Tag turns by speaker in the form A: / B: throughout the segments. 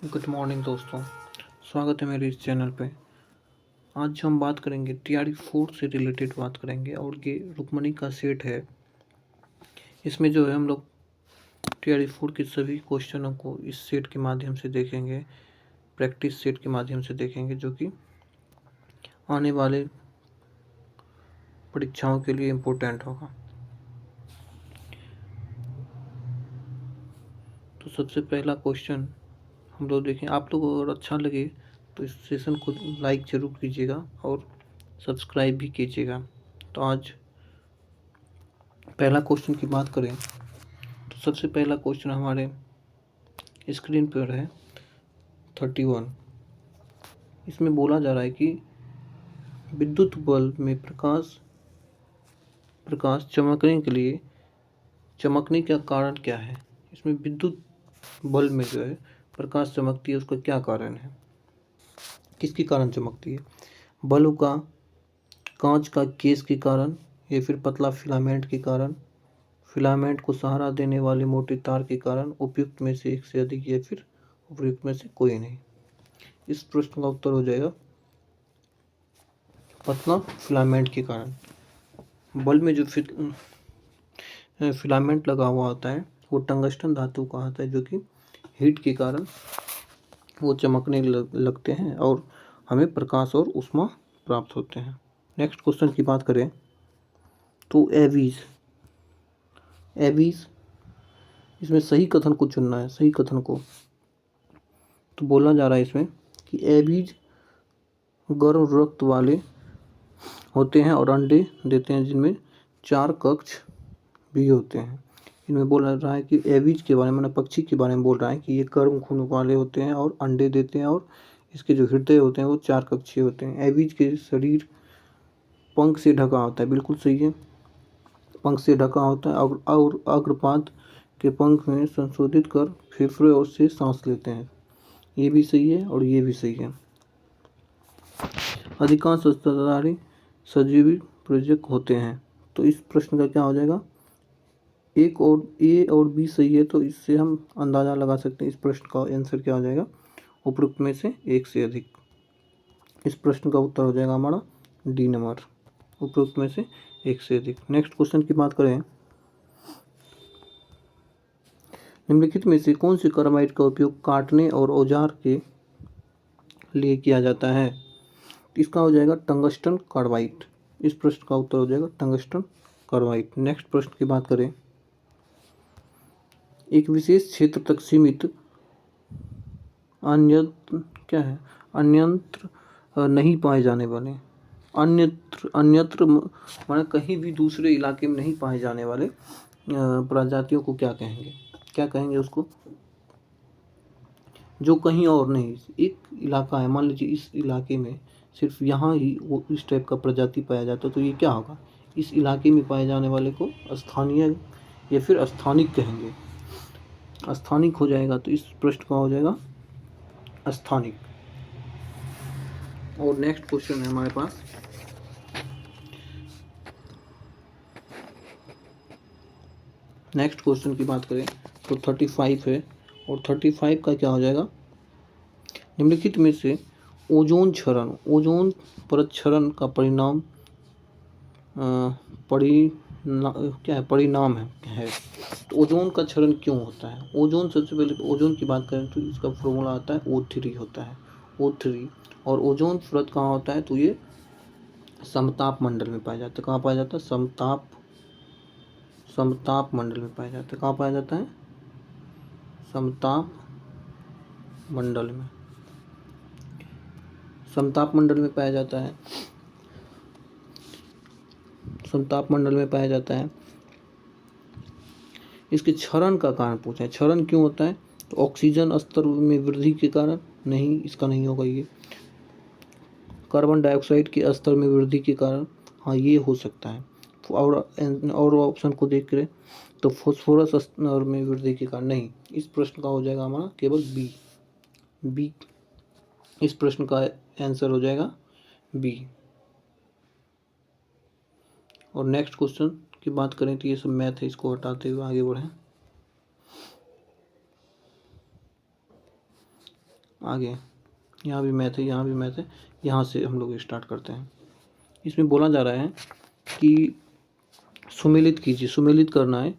A: Good morning दोस्तों। स्वागत है मेरे इस चैनल पे। आज हम बात करेंगे TRE-4 से रिलेटेड बात करेंगे और ये रुक्मणी का सेट है। इसमें जो है हम लोग TRE-4 के सभी क्वेश्चनों को इस सेट के माध्यम से देखेंगे, प्रैक्टिस सेट के माध्यम से देखेंगे, जो कि आने वाले परीक्षाओं के लिए इम्पोर्टेंट होगा। तो सबसे पहला क्वेश्चन हम लोग देखें। आप लोग अगर अच्छा लगे तो इस सेशन को लाइक ज़रूर कीजिएगा और सब्सक्राइब भी कीजिएगा। तो आज पहला क्वेश्चन की बात करें तो सबसे पहला क्वेश्चन हमारे स्क्रीन पर है 31। इसमें बोला जा रहा है कि विद्युत बल्ब में प्रकाश चमकने का कारण क्या है। इसमें विद्युत बल्ब में जो है प्रकाश चमकती है, उसका क्या कारण है, किसके कारण चमकती है? बल्ब का कांच का केस के कारण, या फिर पतला फिलामेंट के कारण, फिलामेंट को सहारा देने वाले मोटे तार के कारण, उपयुक्त में से एक से अधिक, या फिर उपयुक्त में से कोई नहीं। इस प्रश्न का उत्तर हो जाएगा पतला फिलामेंट के कारण। बल्ब में जो फिलामेंट लगा हुआ होता है वो टंगस्टन धातु का होता है, जो कि हीट के कारण वो चमकने लगते हैं और हमें प्रकाश और ऊष्मा प्राप्त होते हैं। नेक्स्ट क्वेश्चन की बात करें तो एवीज इसमें सही कथन को चुनना है। सही कथन को तो बोला जा रहा है इसमें कि एवीज गर्म रक्त वाले होते हैं और अंडे देते हैं, जिनमें 4 कक्ष भी होते हैं। इनमें बोल रहा है कि एवीज के बारे में, मतलब पक्षी के बारे में बोल रहा है कि ये गर्म खून वाले होते हैं और अंडे देते हैं, और इसके जो हृदय होते हैं वो 4 कक्षीय होते हैं। एवीज के शरीर पंख से ढका होता है। बिल्कुल सही है, पंख से ढका होता है और अग्रपाद के पंख में संशोधित कर फेफड़े और से सांस लेते हैं। ये भी सही है और ये भी सही है। अधिकांश स्तनधारी सजीवी प्रयोजक होते हैं। तो इस प्रश्न का क्या हो जाएगा? एक और ए और बी सही है, तो इससे हम अंदाज़ा लगा सकते हैं इस प्रश्न का आंसर क्या हो जाएगा, उपरोक्त में से एक से अधिक। इस प्रश्न का उत्तर हो जाएगा हमारा डी नंबर, उपरोक्त में से एक से अधिक। नेक्स्ट क्वेश्चन की बात करें, निम्नलिखित में से कौन सी कार्बाइड का उपयोग काटने और औजार के लिए किया जाता है? इसका हो जाएगा टंगस्टन कार्बाइड। इस प्रश्न का उत्तर हो जाएगा टंगस्टन कार्बाइड। नेक्स्ट प्रश्न की बात करें, एक विशेष क्षेत्र तक सीमित अन्यत्र नहीं पाए जाने वाले, अन्यत्र माने कहीं भी दूसरे इलाके में नहीं पाए जाने वाले प्रजातियों को क्या कहेंगे? क्या कहेंगे उसको? जो कहीं और नहीं, एक इलाका है, मान लीजिए इस इलाके में सिर्फ यहाँ ही वो इस टाइप का प्रजाति पाया जाता है, तो ये क्या होगा? इस इलाके में पाए जाने वाले को स्थानीय या फिर स्थानिक कहेंगे। स्थानिक हो जाएगा, तो इस प्रश्न का हो जाएगा स्थानिक। और नेक्स्ट क्वेश्चन है हमारे पास, नेक्स्ट क्वेश्चन की बात करें तो 35 है, और 35 का क्या हो जाएगा, निम्नलिखित में से ओजोन परत क्षरण का परिणाम है। तो ओजोन का क्षरण क्यों होता है? ओजोन, सबसे पहले ओजोन की बात करें तो इसका फॉर्मूला आता है O3 होता है, O3। और ओजोन परत कहाँ होता है? तो ये समताप मंडल में पाया जाता है। कहाँ पाया जाता है? समताप मंडल में पाया जाता है। कहाँ पाया जाता है? समताप मंडल में, समताप मंडल में पाया जाता है। समताप मंडल में पाया जाता है। इसके क्षरण का कारण पूछा है। क्षरण क्यों होता है? तो ऑक्सीजन स्तर में वृद्धि के कारण नहीं, इसका नहीं होगा ये। कार्बन डाइऑक्साइड के स्तर में वृद्धि के कारण, हाँ ये हो सकता है। और ऑप्शन को देख कर तो फॉस्फोरस स्तर में वृद्धि के कारण नहीं। इस प्रश्न का हो जाएगा हमारा केवल बी। इस प्रश्न का आंसर हो जाएगा बी। और नेक्स्ट क्वेश्चन की बात करें तो ये सब मैथ है, इसको हटाते हुए आगे बढ़ें। आगे यहाँ भी मैथ है, यहाँ भी मैथ है। यहाँ से हम लोग स्टार्ट करते हैं। इसमें बोला जा रहा है कि सुमेलित कीजिए, सुमेलित करना है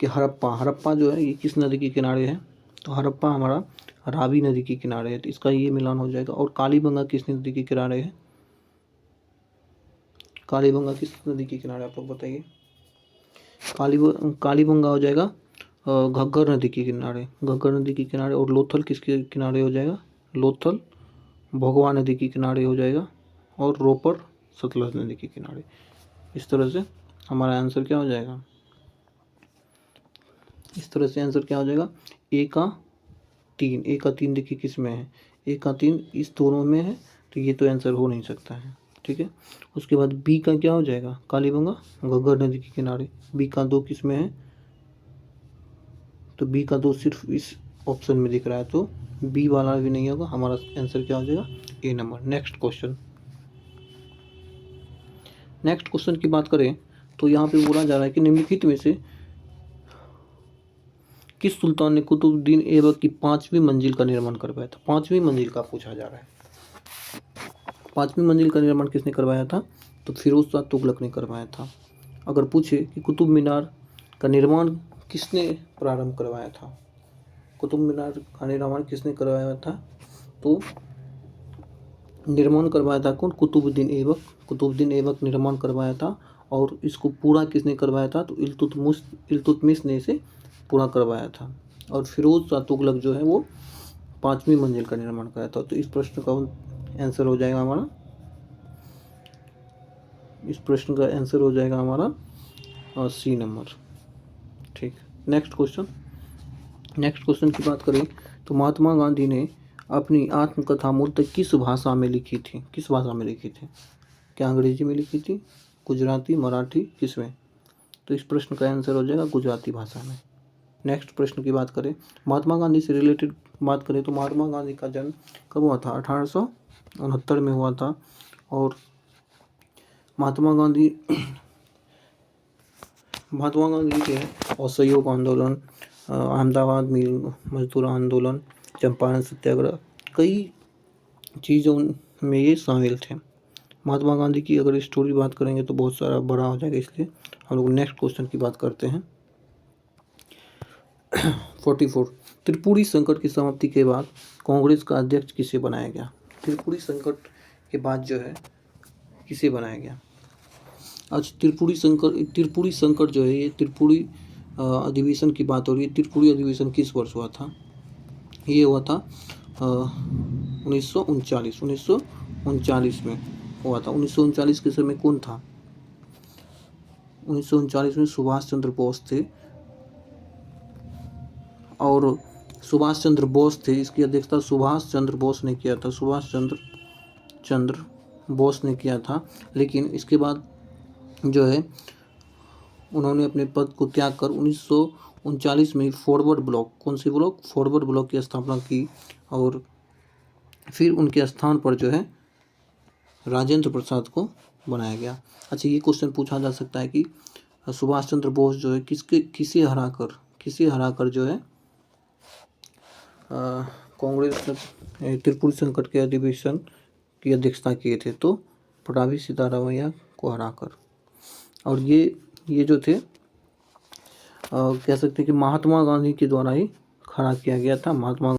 A: कि हड़प्पा जो है ये किस नदी के किनारे है। तो हड़प्पा हमारा रावी नदी के किनारे है, तो इसका ये मिलान हो जाएगा। और कालीबंगा किस नदी के किनारे है? कालीबंगा किस नदी के किनारे, आप लोग बताइए। कालीबंगा हो जाएगा घग्गर नदी के किनारे, घग्गर नदी के किनारे। और लोथल किसके किनारे हो जाएगा? लोथल भोगवा नदी के किनारे हो जाएगा। और रोपर सतलज नदी के किनारे। इस तरह से हमारा आंसर क्या हो जाएगा? इस तरह से आंसर क्या हो जाएगा? ए का 3, ए का 3 देखिए किस में है? ए का 3 इस दोनों में है, तो ये तो आंसर हो नहीं सकता है। ठीक है। उसके बाद बी का क्या हो जाएगा? कालीबंगा घग्गर नदी के किनारे। बी का 2 किस में है? तो बी का 2 सिर्फ इस ऑप्शन में दिख रहा है, तो बी वाला भी नहीं होगा। हमारा आंसर क्या हो जाएगा? A number. Next question. Next question की बात करें तो यहाँ पे बोला जा रहा है कि निम्नलिखित में से किस सुल्तान ने कुतुबुद्दीन ऐबक की 5वीं मंजिल का निर्माण करवाया था? 5वीं मंजिल का पूछा जा रहा है। 5वीं मंजिल का निर्माण किसने करवाया था? तो फिरोज शाह तुगलक ने करवाया था। अगर पूछे कि कुतुब मीनार का निर्माण किसने प्रारंभ करवाया था? कुतुब मीनार का निर्माण किसने करवाया था? तो निर्माण करवाया था कौन? कुतुबुद्दीन ऐबक। कुतुबुद्दीन ऐबक निर्माण करवाया था। और इसको पूरा किसने करवाया था? तो इल्तुतमिश ने इसे पूरा करवाया था। और फिरोज शाह तुगलक जो है वो 5वीं मंजिल का निर्माण कराया था। तो इस प्रश्न का आंसर हो जाएगा हमारा, इस प्रश्न का आंसर हो जाएगा हमारा सी नंबर। ठीक। Next question. नेक्स्ट क्वेश्चन की बात करें तो महात्मा गांधी ने अपनी आत्मकथा मूलतः किस भाषा में लिखी थी? किस भाषा में लिखी थी? क्या अंग्रेजी में लिखी थी, गुजराती, मराठी, किस में? तो इस प्रश्न का आंसर हो जाएगा गुजराती भाषा में। नेक्स्ट प्रश्न की बात करें, महात्मा गांधी से रिलेटेड बात करें तो महात्मा गांधी का जन्म कब हुआ था? 1869 में हुआ था। और महात्मा गांधी के असहयोग आंदोलन, अहमदाबाद मिल मजदूर आंदोलन, चंपारण सत्याग्रह, कई चीज़ों में ये शामिल थे। महात्मा गांधी की अगर स्टोरी बात करेंगे तो बहुत सारा बड़ा हो जाएगा, इसलिए हम लोग नेक्स्ट क्वेश्चन की बात करते हैं। 44 त्रिपुरी संकट की समाप्ति के बाद कांग्रेस का अध्यक्ष किसे बनाया गया? त्रिपुरी संकट के बाद जो है किसे बनाया गया? आज त्रिपुरी संकट जो है ये त्रिपुरी अधिवेशन की बात हो रही है। त्रिपुरी अधिवेशन किस वर्ष हुआ था? ये हुआ था 1939 में हुआ था। 1939 के समय कौन था? 1939 में सुभाष चंद्र बोस थे। और सुभाष चंद्र बोस थे, इसकी अध्यक्षता सुभाष चंद्र बोस ने किया था। सुभाष चंद्र बोस ने किया था। लेकिन इसके बाद जो है उन्होंने अपने पद को त्याग कर 1939 में फॉरवर्ड ब्लॉक, कौन सी ब्लॉक? फॉरवर्ड ब्लॉक की स्थापना की। और फिर उनके स्थान पर जो है राजेंद्र प्रसाद को बनाया गया। अच्छा, ये क्वेश्चन पूछा जा सकता है कि सुभाष चंद्र बोस जो है किसे हराकर जो है कांग्रेस त्रिपुरी संकट के अधिवेशन की अध्यक्षता किए थे? तो पटाभी सीतारामैया को हराकर। और ये जो थे कह सकते हैं कि महात्मा गांधी के द्वारा ही खड़ा किया गया था। महात्मा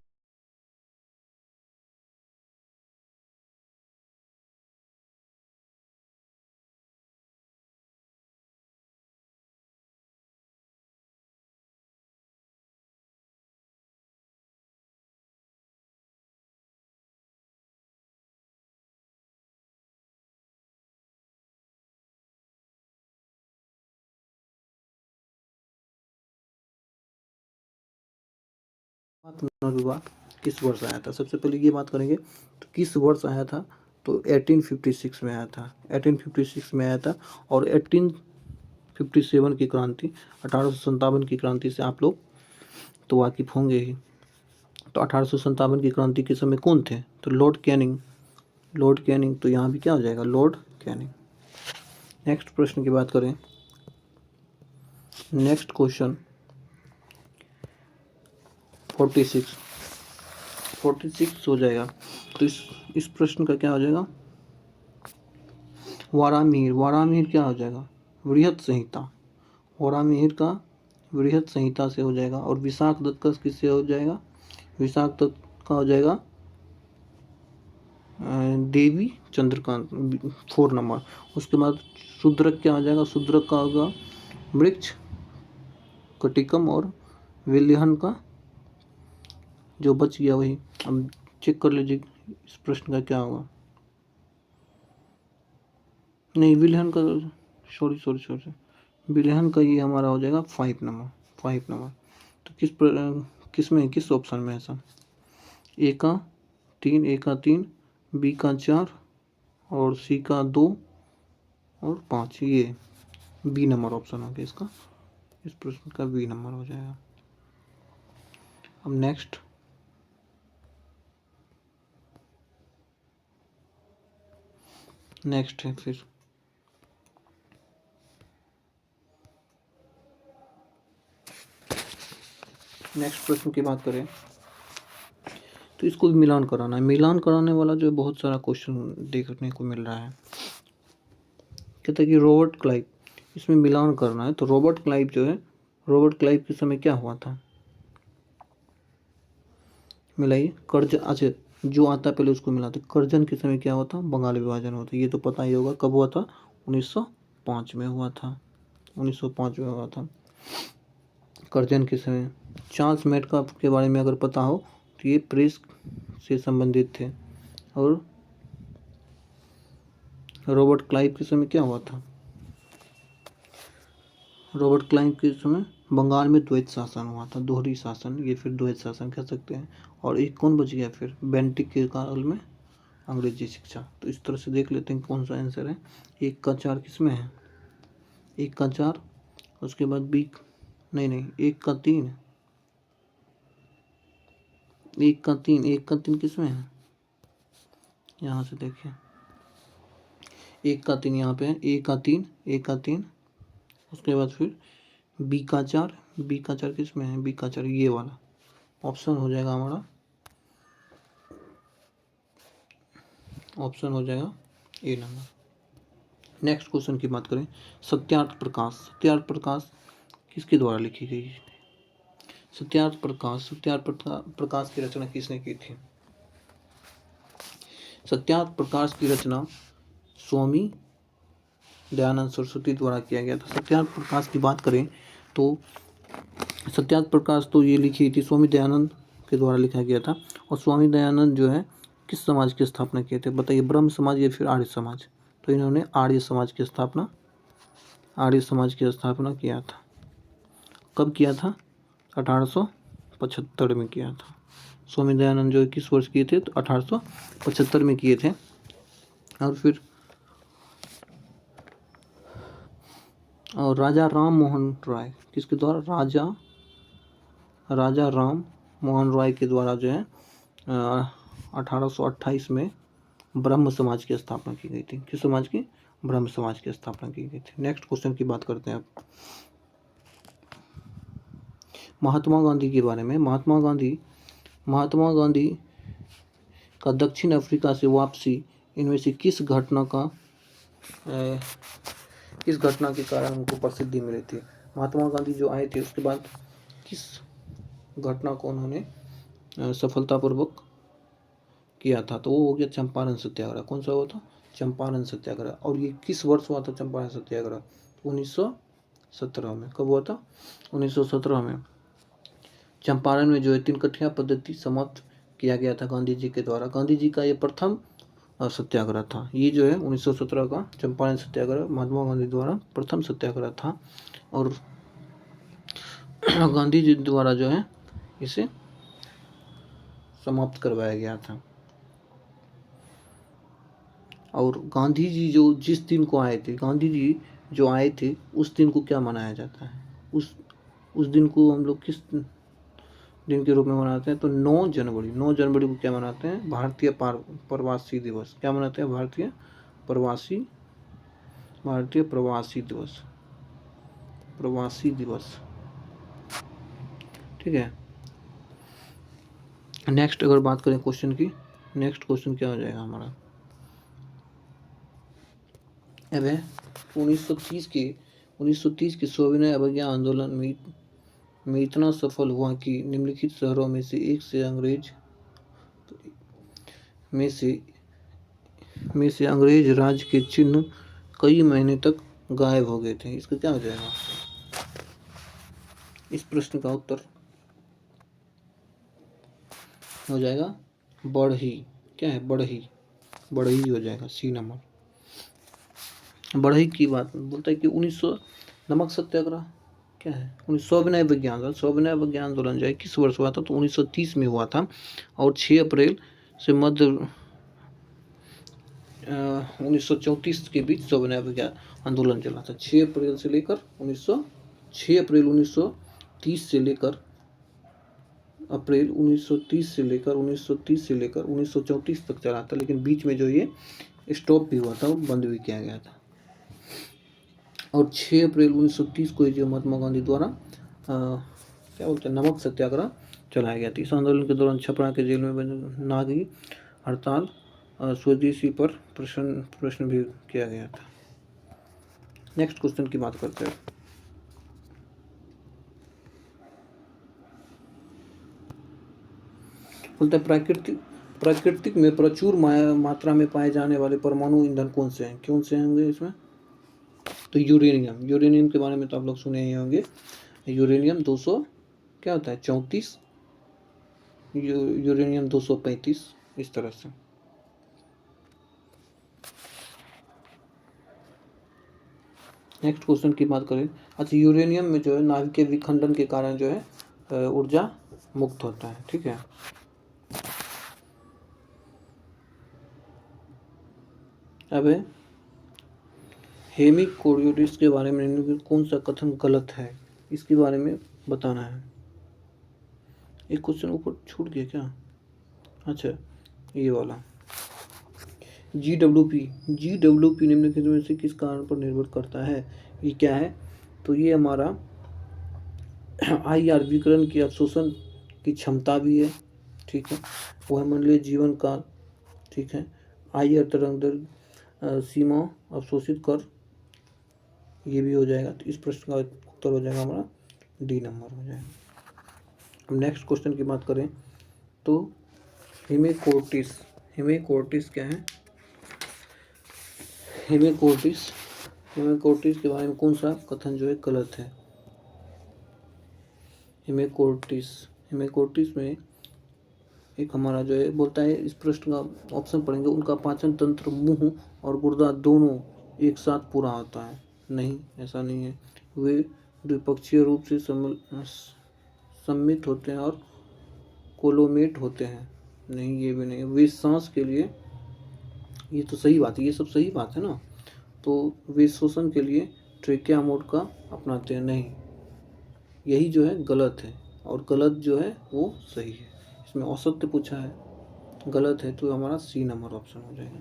A: पुनर्विवाह किस वर्ष आया था? सबसे पहले ये बात करेंगे तो किस वर्ष आया था? तो 1856 में आया था। 1856 में आया था। और 1857 की क्रांति, 1857 की क्रांति से आप लोग तो वाकिफ होंगे ही। तो 1857 की क्रांति के समय कौन थे? तो लॉर्ड कैनिंग। तो यहाँ भी क्या हो जाएगा? Lord Canning. नेक्स्ट प्रश्न की बात करें, नेक्स्ट क्वेश्चन 46 46 हो जाएगा। तो इस प्रश्न का क्या हो जाएगा? वारामिहिर, वारामिहिर क्या हो जाएगा? बृहत संहिता, वारामिहिर का बृहत संहिता से हो जाएगा। और विशाख दत्त का किससे हो जाएगा? विशाख दत्त का हो जाएगा देवी चंद्रकांत, 4 नंबर। उसके बाद शूद्रक क्या हो जाएगा? शूद्रक का होगा वृक्ष कटिकम और विल्यहन का जो बच गया वही। अब चेक कर लीजिए इस प्रश्न का क्या होगा। नहीं, विल्यहन का, सॉरी, विल्यहन का ये हमारा हो जाएगा 5 नंबर, 5 नंबर। तो किस में, किस ऑप्शन में है सर? ए का 3, ए का 3, बी का 4 और सी का 2 और 5, ये बी नंबर ऑप्शन हो गया इसका। इस प्रश्न का बी नंबर हो जाएगा। अब नेक्स्ट है फिर नेक्स्ट प्रश्न की बात करें तो इसको भी मिलान कराना है। मिलान कराने वाला जो बहुत सारा क्वेश्चन देखने को मिल रहा है। कहता है कि रॉबर्ट क्लाइव, इसमें मिलान करना है। तो रॉबर्ट क्लाइव जो है, रॉबर्ट क्लाइव के समय क्या हुआ था? मिलाइए। कर्ज, अच्छा जो आता पहले उसको मिलाते। करजन के समय क्या हुआ था? बंगाल विभाजन हुआ था। ये तो पता ही होगा। कब हुआ था? 1905 में हुआ था। 1905 में हुआ था करजन के समय। चार्ल्स मेटकाफ के बारे में अगर पता हो तो ये प्रेस से संबंधित थे। और रॉबर्ट क्लाइव के समय क्या हुआ था? रॉबर्ट क्लाइव के समय बंगाल में द्वैत शासन हुआ था, दोहरी शासन, ये फिर द्वैत शासन कह सकते हैं। और एक कौन बच गया फिर? बेंटिक के काल में अंग्रेजी शिक्षा। तो इस तरह से देख लेते हैं कौन सा आंसर है। 1 का 4 किस में है? 1 का 4, उसके बाद बी, नहीं 1 का 3, 1 का 3, 1 का 3 किस में है? यहाँ से देखिए 1 का 3 यहाँ पे है। 1 का 3, 1 का 3, उसके बाद फिर बी का 4, बी का 4 किस में है? बी का 4 ये वाला ऑप्शन हो जाएगा हमारा, ऑप्शन हो जाएगा ए नंबर। नेक्स्ट क्वेश्चन की बात करें। सत्यार्थ प्रकाश, सत्यार्थ प्रकाश किसके द्वारा लिखी गई? सत्यार्थ प्रकाश की रचना किसने की थी? सत्यार्थ प्रकाश की रचना स्वामी दयानंद सरस्वती द्वारा किया गया था। सत्यार्थ प्रकाश की बात करें तो सत्यार्थ प्रकाश तो ये लिखी थी स्वामी दयानंद के द्वारा लिखा गया था। और स्वामी दयानंद जो है किस समाज की स्थापना किए थे? बताइए, ब्रह्म समाज या फिर आर्य समाज? तो इन्होंने आर्य समाज की स्थापना किया था। कब किया था? 1875 में किया था। स्वामी दयानंद जो किस वर्ष किए थे? तो 1875 में किए थे। और फिर राजा राम मोहन राय किसके द्वारा? राजा राम मोहन राय के द्वारा जो है 1828 में ब्रह्म समाज की स्थापना की गई थी। किस समाज की? ब्रह्म समाज की स्थापना की गई थी। नेक्स्ट क्वेश्चन की बात करते हैं अब महात्मा गांधी के बारे में। महात्मा गांधी का दक्षिण अफ्रीका से वापसी, इनमें से किस घटना के कारण उनको प्रसिद्धि मिली थी? महात्मा गांधी जो आए थे उसके बाद किस घटना को उन्होंने सफलतापूर्वक किया था? तो वो हो गया चंपारण सत्याग्रह। कौन सा हुआ था? चंपारण सत्याग्रह। और ये किस वर्ष हुआ था चंपारण सत्याग्रह? 1917 में। कब हुआ था? 1917 में। चंपारण में जो है 3 कठिया पद्धति समाप्त किया गया था गांधी जी के द्वारा। गांधी जी का ये प्रथम सत्याग्रह था। ये जो है 1917 का चंपारण सत्याग्रह महात्मा गांधी द्वारा प्रथम सत्याग्रह था। और गांधी जी द्वारा जो है इसे समाप्त करवाया गया था। और गांधी जी जो जिस दिन को आए थे, गांधी जी जो आए थे उस दिन को क्या मनाया जाता है? उस दिन को हम लोग किस दिन के रूप में मनाते हैं? तो 9 जनवरी को क्या मनाते हैं? भारतीय प्रवासी दिवस। क्या मनाते हैं? भारतीय प्रवासी दिवस। ठीक है। नेक्स्ट अगर बात करें क्वेश्चन की, नेक्स्ट क्वेश्चन क्या हो जाएगा हमारा, अब है 1930 के सविनय अवज्ञा आंदोलन में इतना सफल हुआ कि निम्नलिखित शहरों में से एक से अंग्रेज राज के चिन्ह कई महीने तक गायब हो गए थे। इसका क्या हो जाएगा, इस प्रश्न का उत्तर हो जाएगा बढ़ई। क्या है, बढ़ई, बढ़ई हो जाएगा सी नंबर। बढ़ई की बात बोलता है कि 1900 नमक सत्याग्रह क्या है, 1900 सविनय विज्ञान आंदोलन जो है किस वर्ष हुआ था, तो 1930 में हुआ था और 6 अप्रैल से मध्य 1934 के बीच सविनय विज्ञान आंदोलन चला था। 6 अप्रैल से लेकर 1930 से लेकर अप्रैल 1930 से लेकर 1934 तक चला था, लेकिन बीच में जो ये स्टॉप भी हुआ था, बंद भी किया गया था। और 6 अप्रैल 1930 को जो महात्मा गांधी द्वारा क्या बोलते हैं नमक सत्याग्रह चलाया गया था। इस आंदोलन के दौरान छपरा के जेल में नागी हड़ताल, स्वदेशी पर प्रश्न भी किया गया था। नेक्स्ट क्वेश्चन की बात करते हैं। बोलते हैं प्राकृतिक में प्रचुर मात्रा में पाए जाने वाले परमाणु ईंधन कौन से हैं, होंगे इसमें, तो यूरेनियम के बारे में तो आप लोग सुने ही होंगे। यूरेनियम 200 क्या होता है 34, यूरेनियम 235, इस तरह से। नेक्स्ट क्वेश्चन की बात करें। अच्छा, यूरेनियम में जो है नाभिकीय विखंडन के कारण जो है ऊर्जा मुक्त होता है, ठीक है। अब हेमिकोरियोटिस के बारे में कौन सा कथन गलत है, इसके बारे में बताना है। एक क्वेश्चन ऊपर छूट गया क्या, अच्छा ये वाला GWP निम्नलिखित में से किस कारण पर निर्भर करता है, ये क्या है, तो ये हमारा IR विकिरण की अवशोषण की क्षमता भी है, ठीक है। वह मंडलीय जीवन काल, ठीक है। IR तरंग दैर्घ्य सीमा अवशोषित कर, ये भी हो जाएगा। तो इस प्रश्न का उत्तर हो जाएगा हमारा डी नंबर हो जाएगा। अब नेक्स्ट क्वेश्चन की बात करें तो हेमिकोर्टिस क्या है, हेमिकोर्टिस के बारे में कौन सा कथन जो है गलत है। हेमिकोर्टिस में एक हमारा जो है बोलता है, इस प्रश्न का ऑप्शन पढ़ेंगे, उनका पाचन तंत्र मुंह और गुर्दा दोनों एक साथ पूरा होता है। नहीं, ऐसा नहीं है। वे द्विपक्षीय रूप से सम्मिलित होते हैं और कोलोमेट होते हैं। नहीं, ये भी नहीं। वे सांस के लिए, ये तो सही बात है, ये सब सही बात है ना, तो वे श्वसन के लिए ट्रेकिया मोड का अपनाते हैं। नहीं, यही जो है गलत है और गलत जो है वो सही है। इसमें औसत्य पूछा है, गलत है, तो हमारा सी नंबर ऑप्शन हो जाएगा।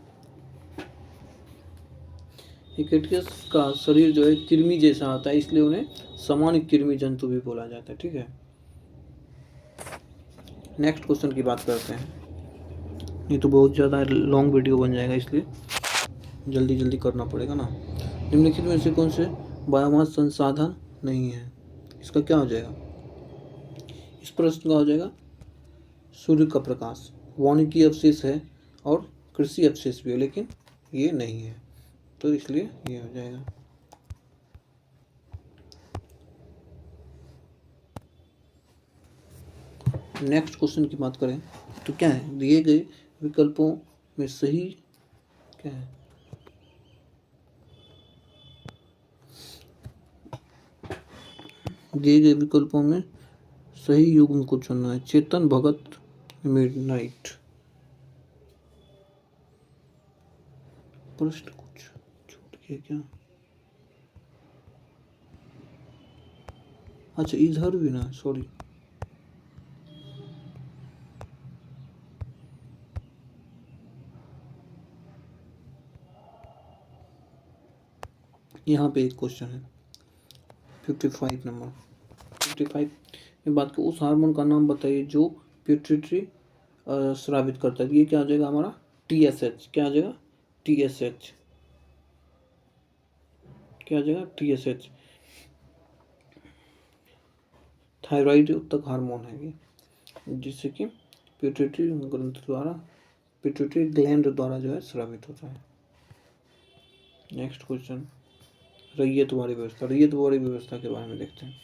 A: इकेटियस का शरीर जो है कृमि जैसा होता है, इसलिए उन्हें सामान्य कृमि जंतु भी बोला जाता है, ठीक है। नेक्स्ट क्वेश्चन की बात करते हैं। ये तो बहुत ज़्यादा लॉन्ग वीडियो बन जाएगा, इसलिए जल्दी करना पड़ेगा ना। निम्नलिखित में से कौन से बायोमास संसाधन नहीं है, इसका क्या हो जाएगा, इस प्रश्न का हो जाएगा सूर्य का प्रकाश। वानिकी अवशेष है और कृषि अवशेष भी है, लेकिन ये नहीं है, तो इसलिए ये हो जाएगा। नेक्स्ट क्वेश्चन की बात करें तो क्या है, दिए गए विकल्पों में सही क्या है, दिए गए विकल्पों में सही युग्म को चुनना है। चेतन भगत, मिडनाइट। प्रश्न कुछ छूट गया क्या, अच्छा इधर भी ना, सॉरी, यहाँ पे एक क्वेश्चन है 55 नंबर 55 में बात को, उस हार्मोन का नाम बताइए जो पिट्यूटरी स्रावित करता है। ये क्या हो जाएगा हमारा TSH, क्या हो जाएगा TSH, क्या हो जाएगा TSH। थायराइड उत्तक हार्मोन है ये, जिससे कि पिट्यूटरी ग्रंथ द्वारा, पिट्यूटरी ग्लैंड द्वारा जो है स्रावित होता है। नेक्स्ट क्वेश्चन, रैयतवाड़ी व्यवस्था। रैयतवाड़ी व्यवस्था के बारे में देखते हैं।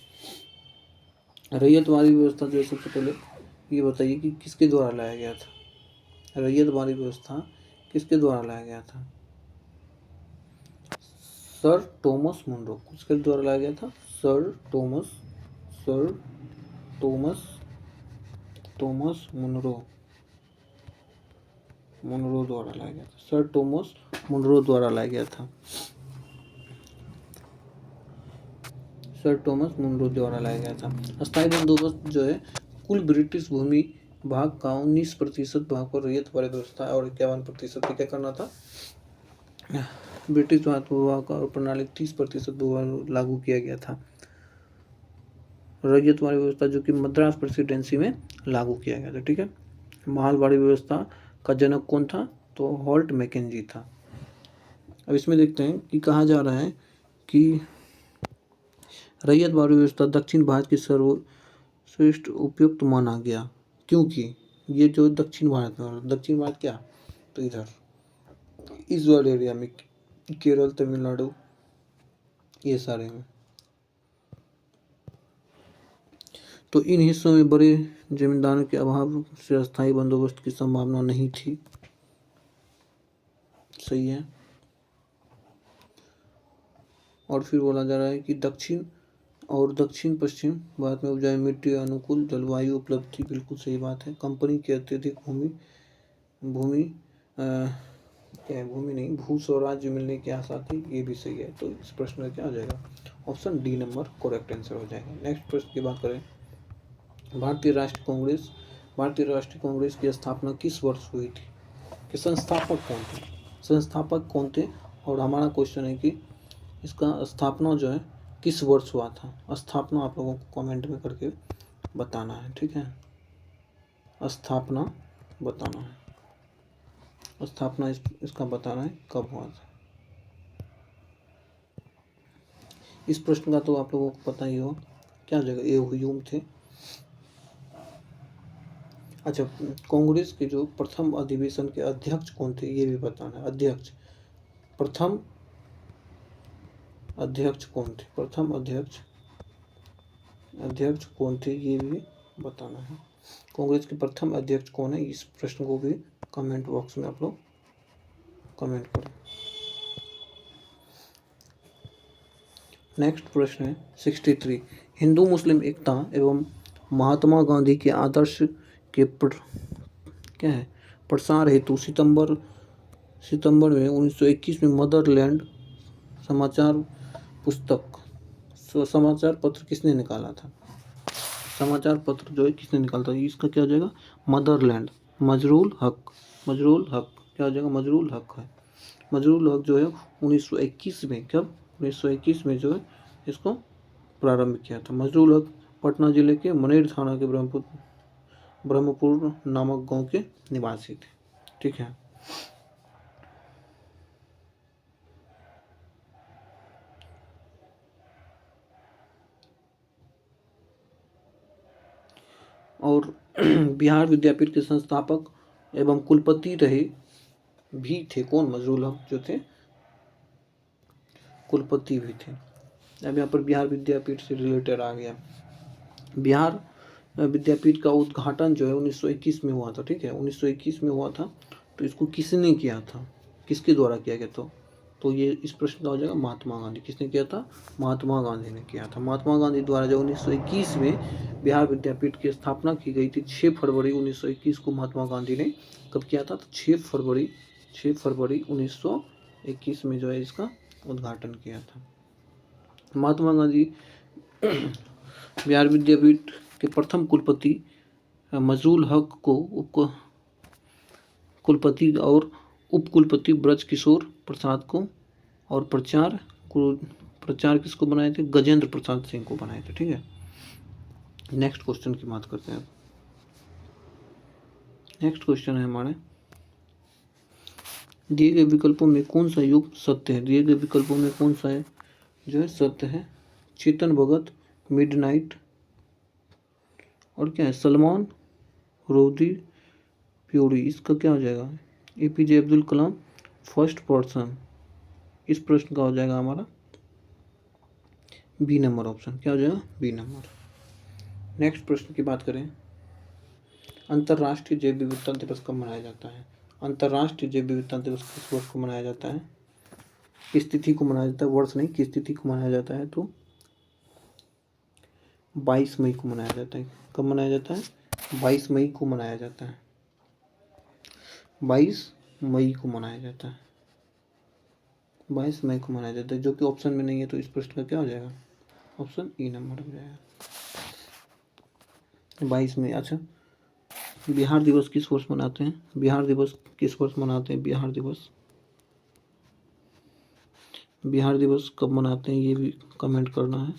A: रैयतवाड़ी व्यवस्था जो है सबसे पहले ये बताइए कि किसके द्वारा लाया गया था। रैयतवाड़ी व्यवस्था किसके द्वारा लाया गया था? Sir Thomas Munro. किसके द्वारा लाया गया था? सर टॉमस मुनरो द्वारा लाया गया था। सर टॉमस मुनरो द्वारा लाया गया था। सर टॉमस मुनरो द्वारा लाया गया था। अस्थायी बंदोबस्त जो है कुल ब्रिटिश भूमि भाग का 19% भाग पर रैयतवाड़ी व्यवस्था और 51% क्या करना था? ब्रिटिश भाग और प्रणाली 30% लागू किया गया था। रैयतवाड़ी व्यवस्था जो कि मद्रास प्रेसिडेंसी में लागू किया गया था। ठीक है। मालवाड़ी व्यवस्था का जनक कौन था? तो हॉल्ट मैकेंजी था। अब इसमें देखते हैं कि कहा जा रहा है कि रैयतवाड़ी व्यवस्था दक्षिण भारत की सर्वश्रेष्ठ उपयुक्त माना गया, क्योंकि ये जो दक्षिण भारत में, दक्षिण भारत क्या, तो इधर इस वाले एरिया में केरल, तमिलनाडु, ये सारे में, तो इन हिस्सों में बड़े जमींदारों के अभाव से अस्थायी बंदोबस्त की संभावना नहीं थी। सही है। और फिर बोला जा रहा है कि दक्षिण पश्चिम भारत में उपजाऊ मिट्टी, अनुकूल जलवायु उपलब्धि, बिल्कुल सही बात है। कंपनी के अत्यधिक भू स्वराज्य मिलने की आशा थी, ये भी सही है। तो इस प्रश्न में क्या हो जाएगा? Option D number correct answer हो जाएगा। नेक्स्ट प्रश्न की बात करें, भारतीय राष्ट्रीय कांग्रेस की स्थापना किस वर्ष हुई थी? कि संस्थापक कौन थे? और हमारा क्वेश्चन है कि इसका स्थापना जो है किस वर्ष हुआ था? स्थापना आप लोगों को कमेंट में करके बताना है। ठीक है, स्थापना बताना है, स्थापना इसका बताना है कब हुआ था। इस प्रश्न का तो आप लोगों को पता ही हो, क्या जगह ये ह्यूम थे। अच्छा, कांग्रेस के जो प्रथम अधिवेशन के अध्यक्ष कौन थे, ये भी बताना है। प्रथम अध्यक्ष कौन थे, ये भी बताना है। कांग्रेस के प्रथम अध्यक्ष कौन है, इस प्रश्न को भी कमेंट बॉक्स में आप लोग कमेंट करें। नेक्स्ट प्रश्न है 63, हिंदू मुस्लिम एकता एवं महात्मा गांधी के आदर्श के प्रसार हेतु सितंबर में 1921 में मदरलैंड समाचार पत्र किसने निकाला था? समाचार पत्र जो है किसने निकाला था? इसका क्या हो जाएगा? मदरलैंड, मजरूल हक, क्या हो जाएगा? मजरूल हक है। मजरूल हक जो है 1921 में, कब? 1921 में जो है इसको प्रारंभ किया था। मजरूल हक पटना जिले के मनेर थाना के ब्रह्मपुर नामक गांव के निवासी थे। ठीक है। और बिहार विद्यापीठ के संस्थापक एवं कुलपति रहे भी थे कौन? मजरूल हक जो थे कुलपति भी थे। अब यहाँ पर बिहार विद्यापीठ से रिलेटेड आ गया। बिहार विद्यापीठ का उद्घाटन जो है 1921 में हुआ था। ठीक है, 1921 में हुआ था। तो इसको किसने किया था, किसके द्वारा किया गया? तो ये इस प्रश्न का हो जाएगा महात्मा गांधी। किसने किया था? महात्मा गांधी ने किया था। महात्मा गांधी द्वारा जो 1921 में बिहार विद्यापीठ की स्थापना की गई थी, 6 फरवरी 1921 को महात्मा गांधी ने कब किया था? तो 6 फरवरी 1921 में जो है इसका उद्घाटन किया था। महात्मा गांधी बिहार विद्यापीठ के प्रथम कुलपति मजरूल हक को कुलपति और उपकुलपति ब्रज किशोर प्रसाद को, और प्रचार किसको बनाए थे? गजेंद्र प्रसाद सिंह को बनाए थे। ठीक है। नेक्स्ट क्वेश्चन की बात करते हैं। नेक्स्ट क्वेश्चन है हमारे, दिए गए विकल्पों में कौन सा युग सत्य है? दिए गए विकल्पों में कौन सा है जो है सत्य है? चेतन भगत, मिडनाइट, और क्या है, सलमान रोदी प्योरी। इसका क्या हो जाएगा? APJ Abdul Kalam first person. इस प्रश्न का हो जाएगा हमारा बी नंबर ऑप्शन। क्या हो जाएगा? B number. नेक्स्ट प्रश्न की बात करें, अंतर्राष्ट्रीय जैव विविधता दिवस कब मनाया जाता है? अंतर्राष्ट्रीय जैव विविधता दिवस किस वर्ष को मनाया जाता है? किस तिथि को मनाया जाता है? वर्ष नहीं, किस तिथि को मनाया जाता है? तो 22 मई को मनाया जाता है। कब मनाया जाता है? 22 मई को मनाया जाता है। 22 मई को मनाया जाता है। 22 मई को मनाया जाता है, जो कि ऑप्शन में नहीं है। तो इस प्रश्न का क्या हो जाएगा? ऑप्शन ई नंबर हो जाएगा, 22 मई। अच्छा, बिहार दिवस किस वर्ष मनाते हैं? बिहार दिवस किस वर्ष मनाते हैं? बिहार दिवस, बिहार दिवस कब मनाते हैं ये भी कमेंट करना है।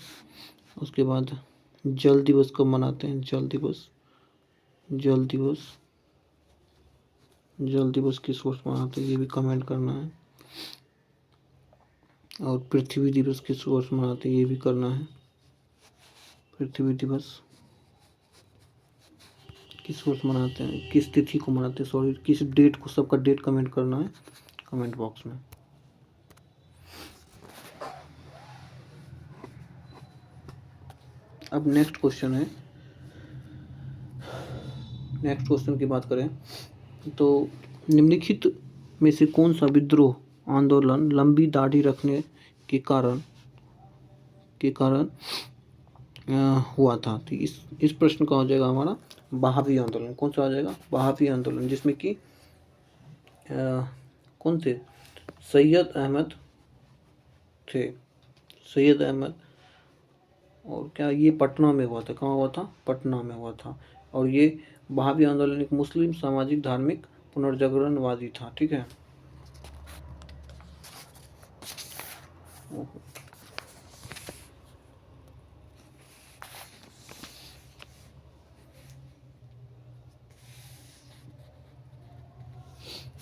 A: उसके बाद जल दिवस कब मनाते हैं? जल दिवस, जल दिवस, जल दिवस किस वर्ष मनाते हैं ये भी कमेंट करना है। और पृथ्वी दिवस किस वर्ष मनाते हैं ये भी करना है। पृथ्वी दिवस किस वर्ष मनाते हैं, किस तिथि को मनाते हैं, सॉरी किस डेट को, सबका डेट कमेंट करना है कमेंट बॉक्स में। अब नेक्स्ट क्वेश्चन है, नेक्स्ट क्वेश्चन की बात करें तो निम्नलिखित में से कौन सा विद्रोह आंदोलन लंबी दाढ़ी रखने के कारण हुआ था? तो इस प्रश्न का हो जाएगा हमारा बहावी आंदोलन। कौन सा हो जाएगा? बहावी आंदोलन, जिसमें कि कौन थे? सैयद अहमद थे, सैयद अहमद। और क्या ये पटना में हुआ था? कहाँ हुआ था? पटना में हुआ था। और ये बहावी आंदोलन एक मुस्लिम सामाजिक धार्मिक पुनर्जागरणवादी था। ठीक है।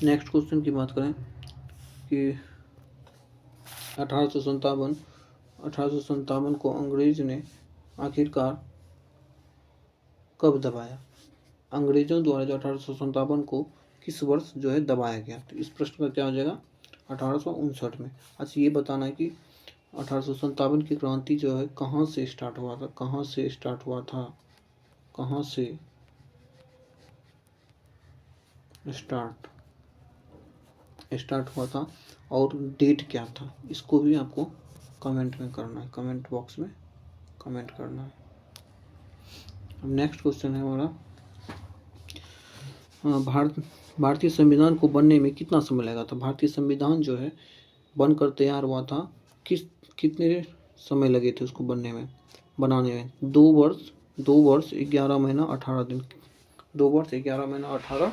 A: नेक्स्ट क्वेश्चन की बात करें कि 1857 को अंग्रेज ने आखिरकार कब दबाया? अंग्रेजों द्वारा जो 1857 को किस वर्ष जो है दबाया गया? तो इस प्रश्न का क्या हो जाएगा? 1859 में। अच्छा, ये बताना है कि 1857 की क्रांति जो है कहाँ से स्टार्ट हुआ था? कहाँ से स्टार्ट हुआ था? कहाँ से स्टार्ट हुआ था और डेट क्या था? इसको भी आपको कमेंट में करना है, कमेंट बॉक्स में कमेंट करना है। अब नेक्स्ट क्वेश्चन है हमारा, भारतीय संविधान को बनने में कितना समय लगा था? भारतीय संविधान जो है बनकर तैयार हुआ था, कितने समय लगे थे उसको बनाने में? 2 वर्ष 11 महीना 18 दिन, 2 वर्ष 11 महीना 18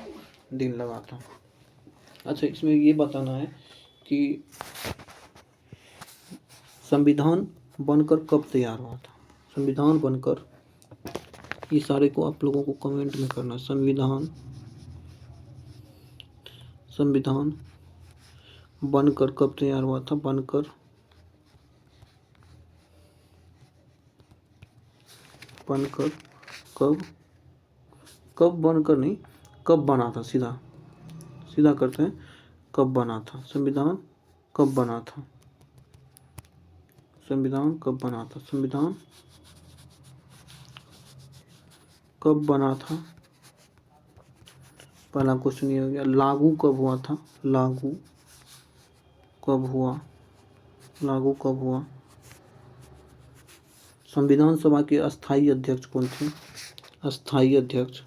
A: दिन लगा था। अच्छा, इसमें ये बताना है कि संविधान बनकर कब तैयार हुआ था? संविधान बनकर, ये सारे को आप लोगों को कमेंट में करना है। संविधान बनकर कब तैयार हुआ था? बनकर कब बनकर नहीं, कब बना था? सीधा करते हैं, कब बना था संविधान? कब बना था संविधान? कब बना था संविधान? कब बना था? पहला क्वेश्चन ये हो गया। लागू कब हुआ था? लागू कब हुआ? संविधान सभा के अस्थायी अध्यक्ष कौन थे? अस्थायी अध्यक्ष,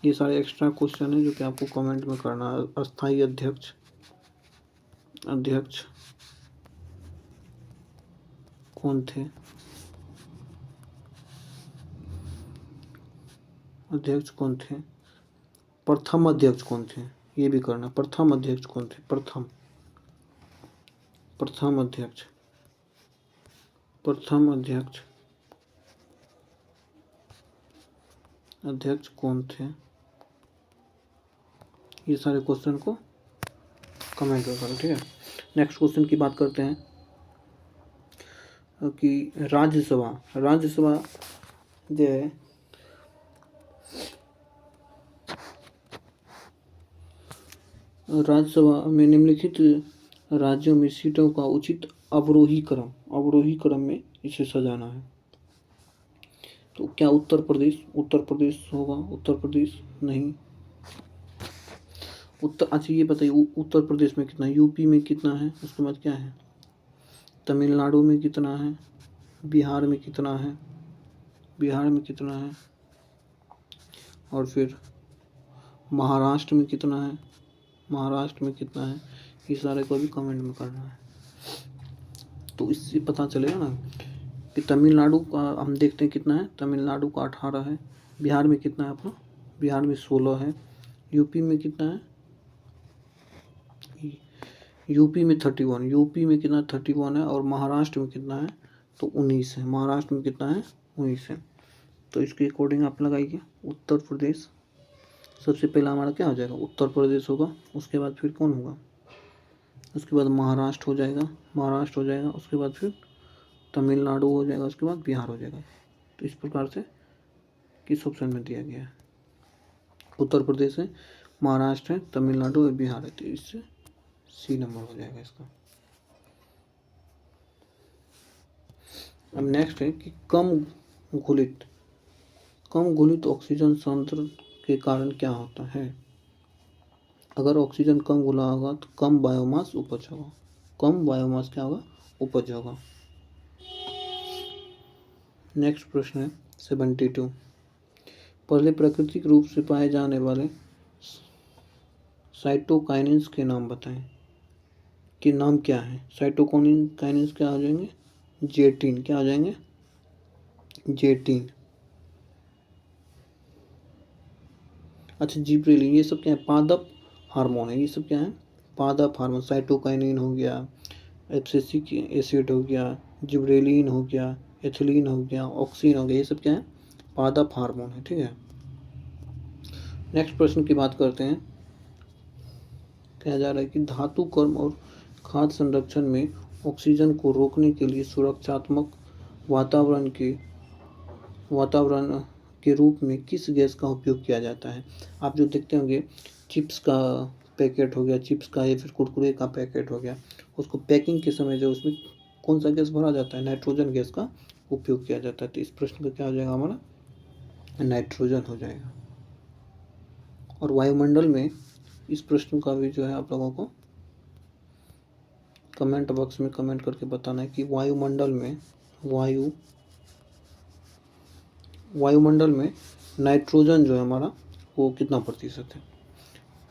A: ये सारे एक्स्ट्रा क्वेश्चन है जो कि आपको कमेंट में करना है। अस्थायी अध्यक्ष कौन थे? अध्यक्ष कौन थे? प्रथम अध्यक्ष कौन थे? ये भी करना। प्रथम अध्यक्ष कौन थे? प्रथम अध्यक्ष कौन थे? ये सारे क्वेश्चन को कमेंट में करो, ठीक है। नेक्स्ट क्वेश्चन की बात करते हैं कि राज्यसभा जो है राज्यसभा में निम्नलिखित राज्यों में सीटों का उचित अवरोही क्रम में इसे सजाना है। तो क्या उत्तर प्रदेश होगा? उत्तर प्रदेश नहीं। अच्छा ये बताइए उत्तर प्रदेश में कितना है, यूपी में कितना है, उसके बाद क्या है, तमिलनाडु में कितना है, बिहार में कितना है, और फिर महाराष्ट्र में कितना है, ये सारे को भी कमेंट में करना है। तो इससे पता चलेगा ना कि तमिलनाडु का हम देखते हैं कितना है, तमिलनाडु का 18 है, बिहार में कितना है अपना, बिहार में 16 है, यूपी में कितना है, यूपी में 31, यूपी में कितना 31 है, और महाराष्ट्र में कितना है तो 19 है, महाराष्ट्र में कितना है 19 है। तो इसके अकॉर्डिंग आप लगाइए उत्तर प्रदेश। सबसे पहला हमारा क्या हो जाएगा, उत्तर प्रदेश होगा, उसके बाद फिर कौन होगा, उसके बाद महाराष्ट्र हो जाएगा, उसके बाद फिर तमिलनाडु हो जाएगा, उसके बाद बिहार हो जाएगा। तो इस प्रकार से किस ऑप्शन में दिया गया है, उत्तर प्रदेश है, महाराष्ट्र है, तमिलनाडु और बिहार है, तो इससे सी नंबर हो जाएगा इसका। अब नेक्स्ट है कि कम घुलित ऑक्सीजन सांद्रता के कारण क्या होता है। अगर ऑक्सीजन कम घुला होगा तो कम बायोमास उपज होगा। नेक्स्ट प्रश्न है 72। पहले प्राकृतिक रूप से पाए जाने वाले साइटोकाइनेंस के नाम बताएं। कि नाम क्या है, साइटोकाइनेंस क्या आ जाएंगे, जेटीन, क्या आ जाएंगे, जेटीन। अच्छा जिब्रेलिन, ये सब क्या है, पादप हार्मोन है, ये सब क्या है, पादप हार्मोन। साइटोकाइनिन हो गया, एब्सिसिक एसिड हो गया, जिब्रेलिन हो गया, एथिलीन हो गया, ऑक्सीन हो गया, ये सब क्या है, पादप हार्मोन है, ठीक है। नेक्स्ट प्रश्न की बात करते हैं। कहा जा रहा है कि धातु कर्म और खाद्य संरक्षण में ऑक्सीजन को रोकने के लिए सुरक्षात्मक वातावरण के रूप में किस गैस का उपयोग किया जाता है। आप जो देखते होंगे चिप्स का पैकेट हो गया, चिप्स का या फिर कुरकुरे का पैकेट हो गया, उसको पैकिंग के समय जो उसमें कौन सा गैस भरा जाता है, नाइट्रोजन गैस का उपयोग किया जाता है। तो इस प्रश्न का क्या हो जाएगा हमारा, नाइट्रोजन हो जाएगा। और वायुमंडल में इस प्रश्न का भी जो है आप लोगों को कमेंट बॉक्स में कमेंट करके बताना है कि वायुमंडल में नाइट्रोजन जो है हमारा वो कितना प्रतिशत है,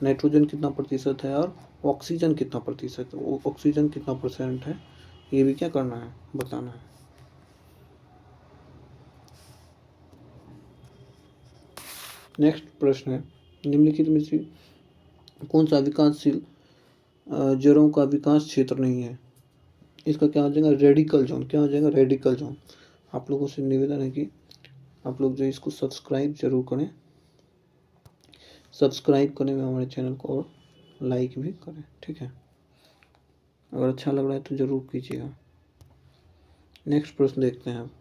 A: नाइट्रोजन कितना प्रतिशत है और ऑक्सीजन कितना प्रतिशत है, ऑक्सीजन कितना परसेंट है, ये भी क्या करना है, बताना है। नेक्स्ट प्रश्न है, निम्नलिखित में से कौन सा विकासशील जड़ों का विकास क्षेत्र नहीं है। इसका क्या हो जाएगा, रेडिकल जोन। क्या हो जाएगा, रेडिकल जोन। आप लोगों से निवेदन है कि आप लोग जो इसको सब्सक्राइब जरूर करें, में हमारे चैनल को, और लाइक भी करें, ठीक है। अगर अच्छा लग रहा है तो जरूर कीजिएगा। नेक्स्ट प्रश्न देखते हैं।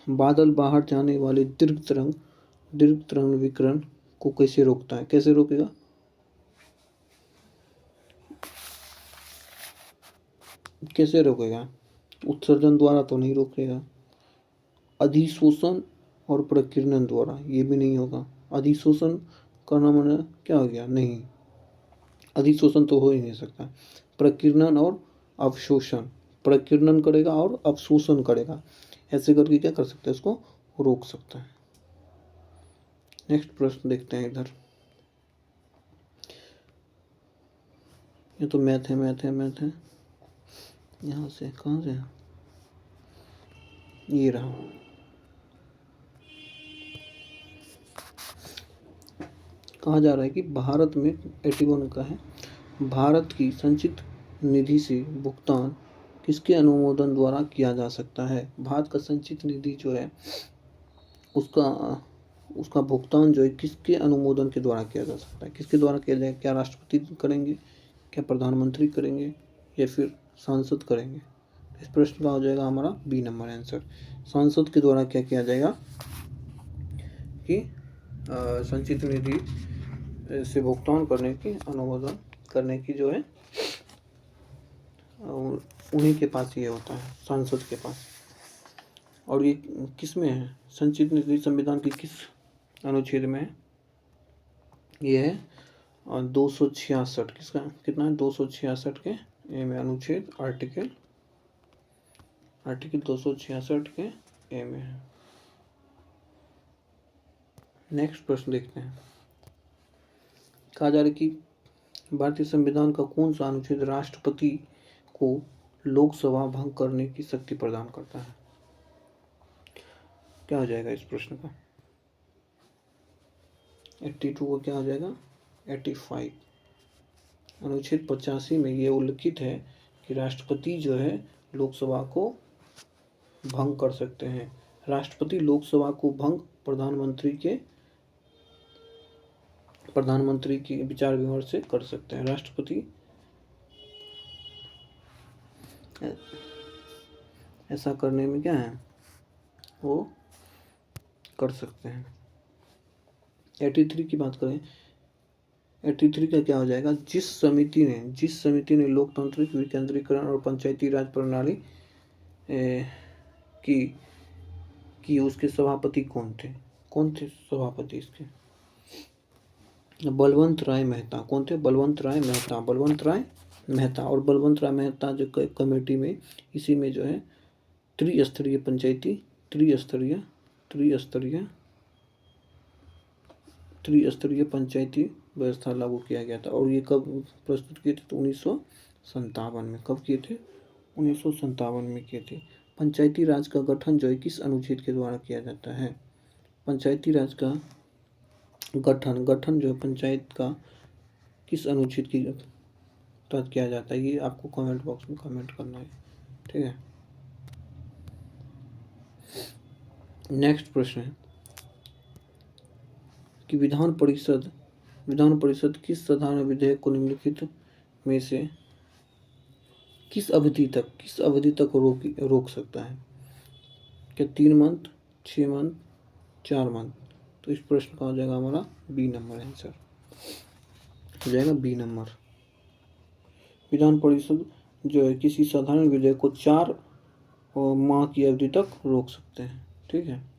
A: बादल बाहर जाने वाले दीर्घ तरंग विकिरण को कैसे रोकता है, कैसे रोकेगा, कैसे रोकेगा, उत्सर्जन द्वारा तो नहीं रोकेगा, अधिशोषण और प्रकीर्णन द्वारा, ये भी नहीं होगा। अधिशोषण करना माने क्या हो गया, नहीं, अधिशोषण तो हो ही नहीं सकता। प्रकीर्णन और अवशोषण, प्रकीर्णन करेगा और अवशोषण करेगा, ऐसे करके क्या कर सकता है, इसको रोक सकता है। नेक्स्ट प्रश्न देखते हैं इधर। ये तो मैथ है। यहाँ से कहाँ से, ये रहा। कहा जा रहा है कि भारत में 81 का है, भारत की संचित निधि से भुगतान किसके अनुमोदन द्वारा किया जा सकता है। भारत का संचित निधि जो है उसका उसका भुगतान जो है किसके अनुमोदन के द्वारा किया जा सकता है, किसके द्वारा किया जाएगा? क्या राष्ट्रपति करेंगे, क्या प्रधानमंत्री करेंगे, या फिर सांसद करेंगे? इस प्रश्न का हो जाएगा हमारा बी नंबर आंसर। सांसद के द्वारा क्या किया जाएगा कि संचित निधि से भुगतान करने की, अनुमोदन करने की जो है उन्हीं के पास ये होता है, सांसद के पास। और ये किस में है? संचित निधि संविधान की किस अनुच्छेद में है? ये है 266। किसका कितना है? 266 के ए में अनुच्छेद, आर्टिकल 266 के ए में है। नेक्स्ट प्रश्न देखते हैं। कहा जा रहा है कि भारतीय संविधान का कौन सा अनुच्छेद राष्ट्रपति को लोकसभा भंग करने की शक्ति प्रदान करता है? क्या हो जाएगा इस प्रश्न का? 82 को क्या हो जाएगा? 85। अनुच्छेद 85 में ये उल्लिखित है कि राष्ट्रपति जो है लोकसभा को भंग कर सकते हैं। राष्ट्रपति लोकसभा को भंग प्रधानमंत्री की विचार विमर्श से कर सकते हैं। राष्ट्रपति ऐसा करने में क्या है, वो कर सकते हैं। 83 की बात करें, 83 का क्या हो जाएगा? जिस समिति ने लोकतांत्रिक विकेंद्रीकरण और पंचायती राज प्रणाली की उसके सभापति कौन थे? सभापति इसके? बलवंत राय मेहता। कौन थे? बलवंत राय मेहता। और बलवंत राय मेहता जो कमेटी में, इसी में जो है त्रिस्तरीय पंचायती व्यवस्था लागू किया गया था। और ये कब प्रस्तुत किए थे? तो 1957 में। कब किए थे? 1957 में किए थे। पंचायती राज का गठन जो है किस अनुच्छेद के द्वारा किया जाता है? पंचायती राज का गठन जो है पंचायत का किस अनुच्छेद के तहत किया जाता है? ये आपको कमेंट बॉक्स में कमेंट करना है, ठीक है। नेक्स्ट प्रश्न है कि विधान परिषद किस साधारण विधेयक को निम्नलिखित में से किस अवधि तक रोक सकता है? क्या 3 मंथ, 6 मंथ, 4 मंथ? तो इस प्रश्न का हो जाएगा हमारा बी नंबर आंसर, हो जाएगा बी नंबर। विधान परिषद जो है किसी साधारण विधेयक को 4 माह की अवधि तक रोक सकते हैं, ठीक है।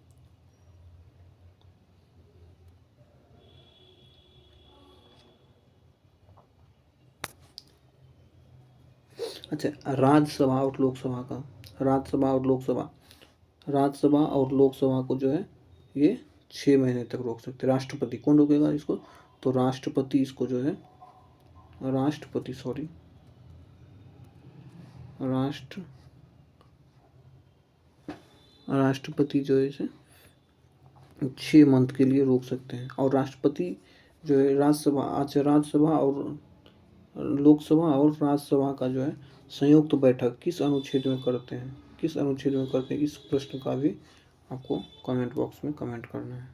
A: अच्छा, राज्यसभा और लोकसभा को जो है ये 6 महीने तक रोक सकते हैं। राष्ट्रपति कौन रोकेगा इसको? तो राष्ट्रपति इसको जो है राष्ट्रपति जो है इसे 6 मंथ के लिए रोक सकते हैं। और राष्ट्रपति जो है राज्यसभा और लोकसभा और राज्यसभा का जो है संयुक्त बैठक किस अनुच्छेद में करते हैं? इस प्रश्न का भी आपको कमेंट बॉक्स में कमेंट करना है।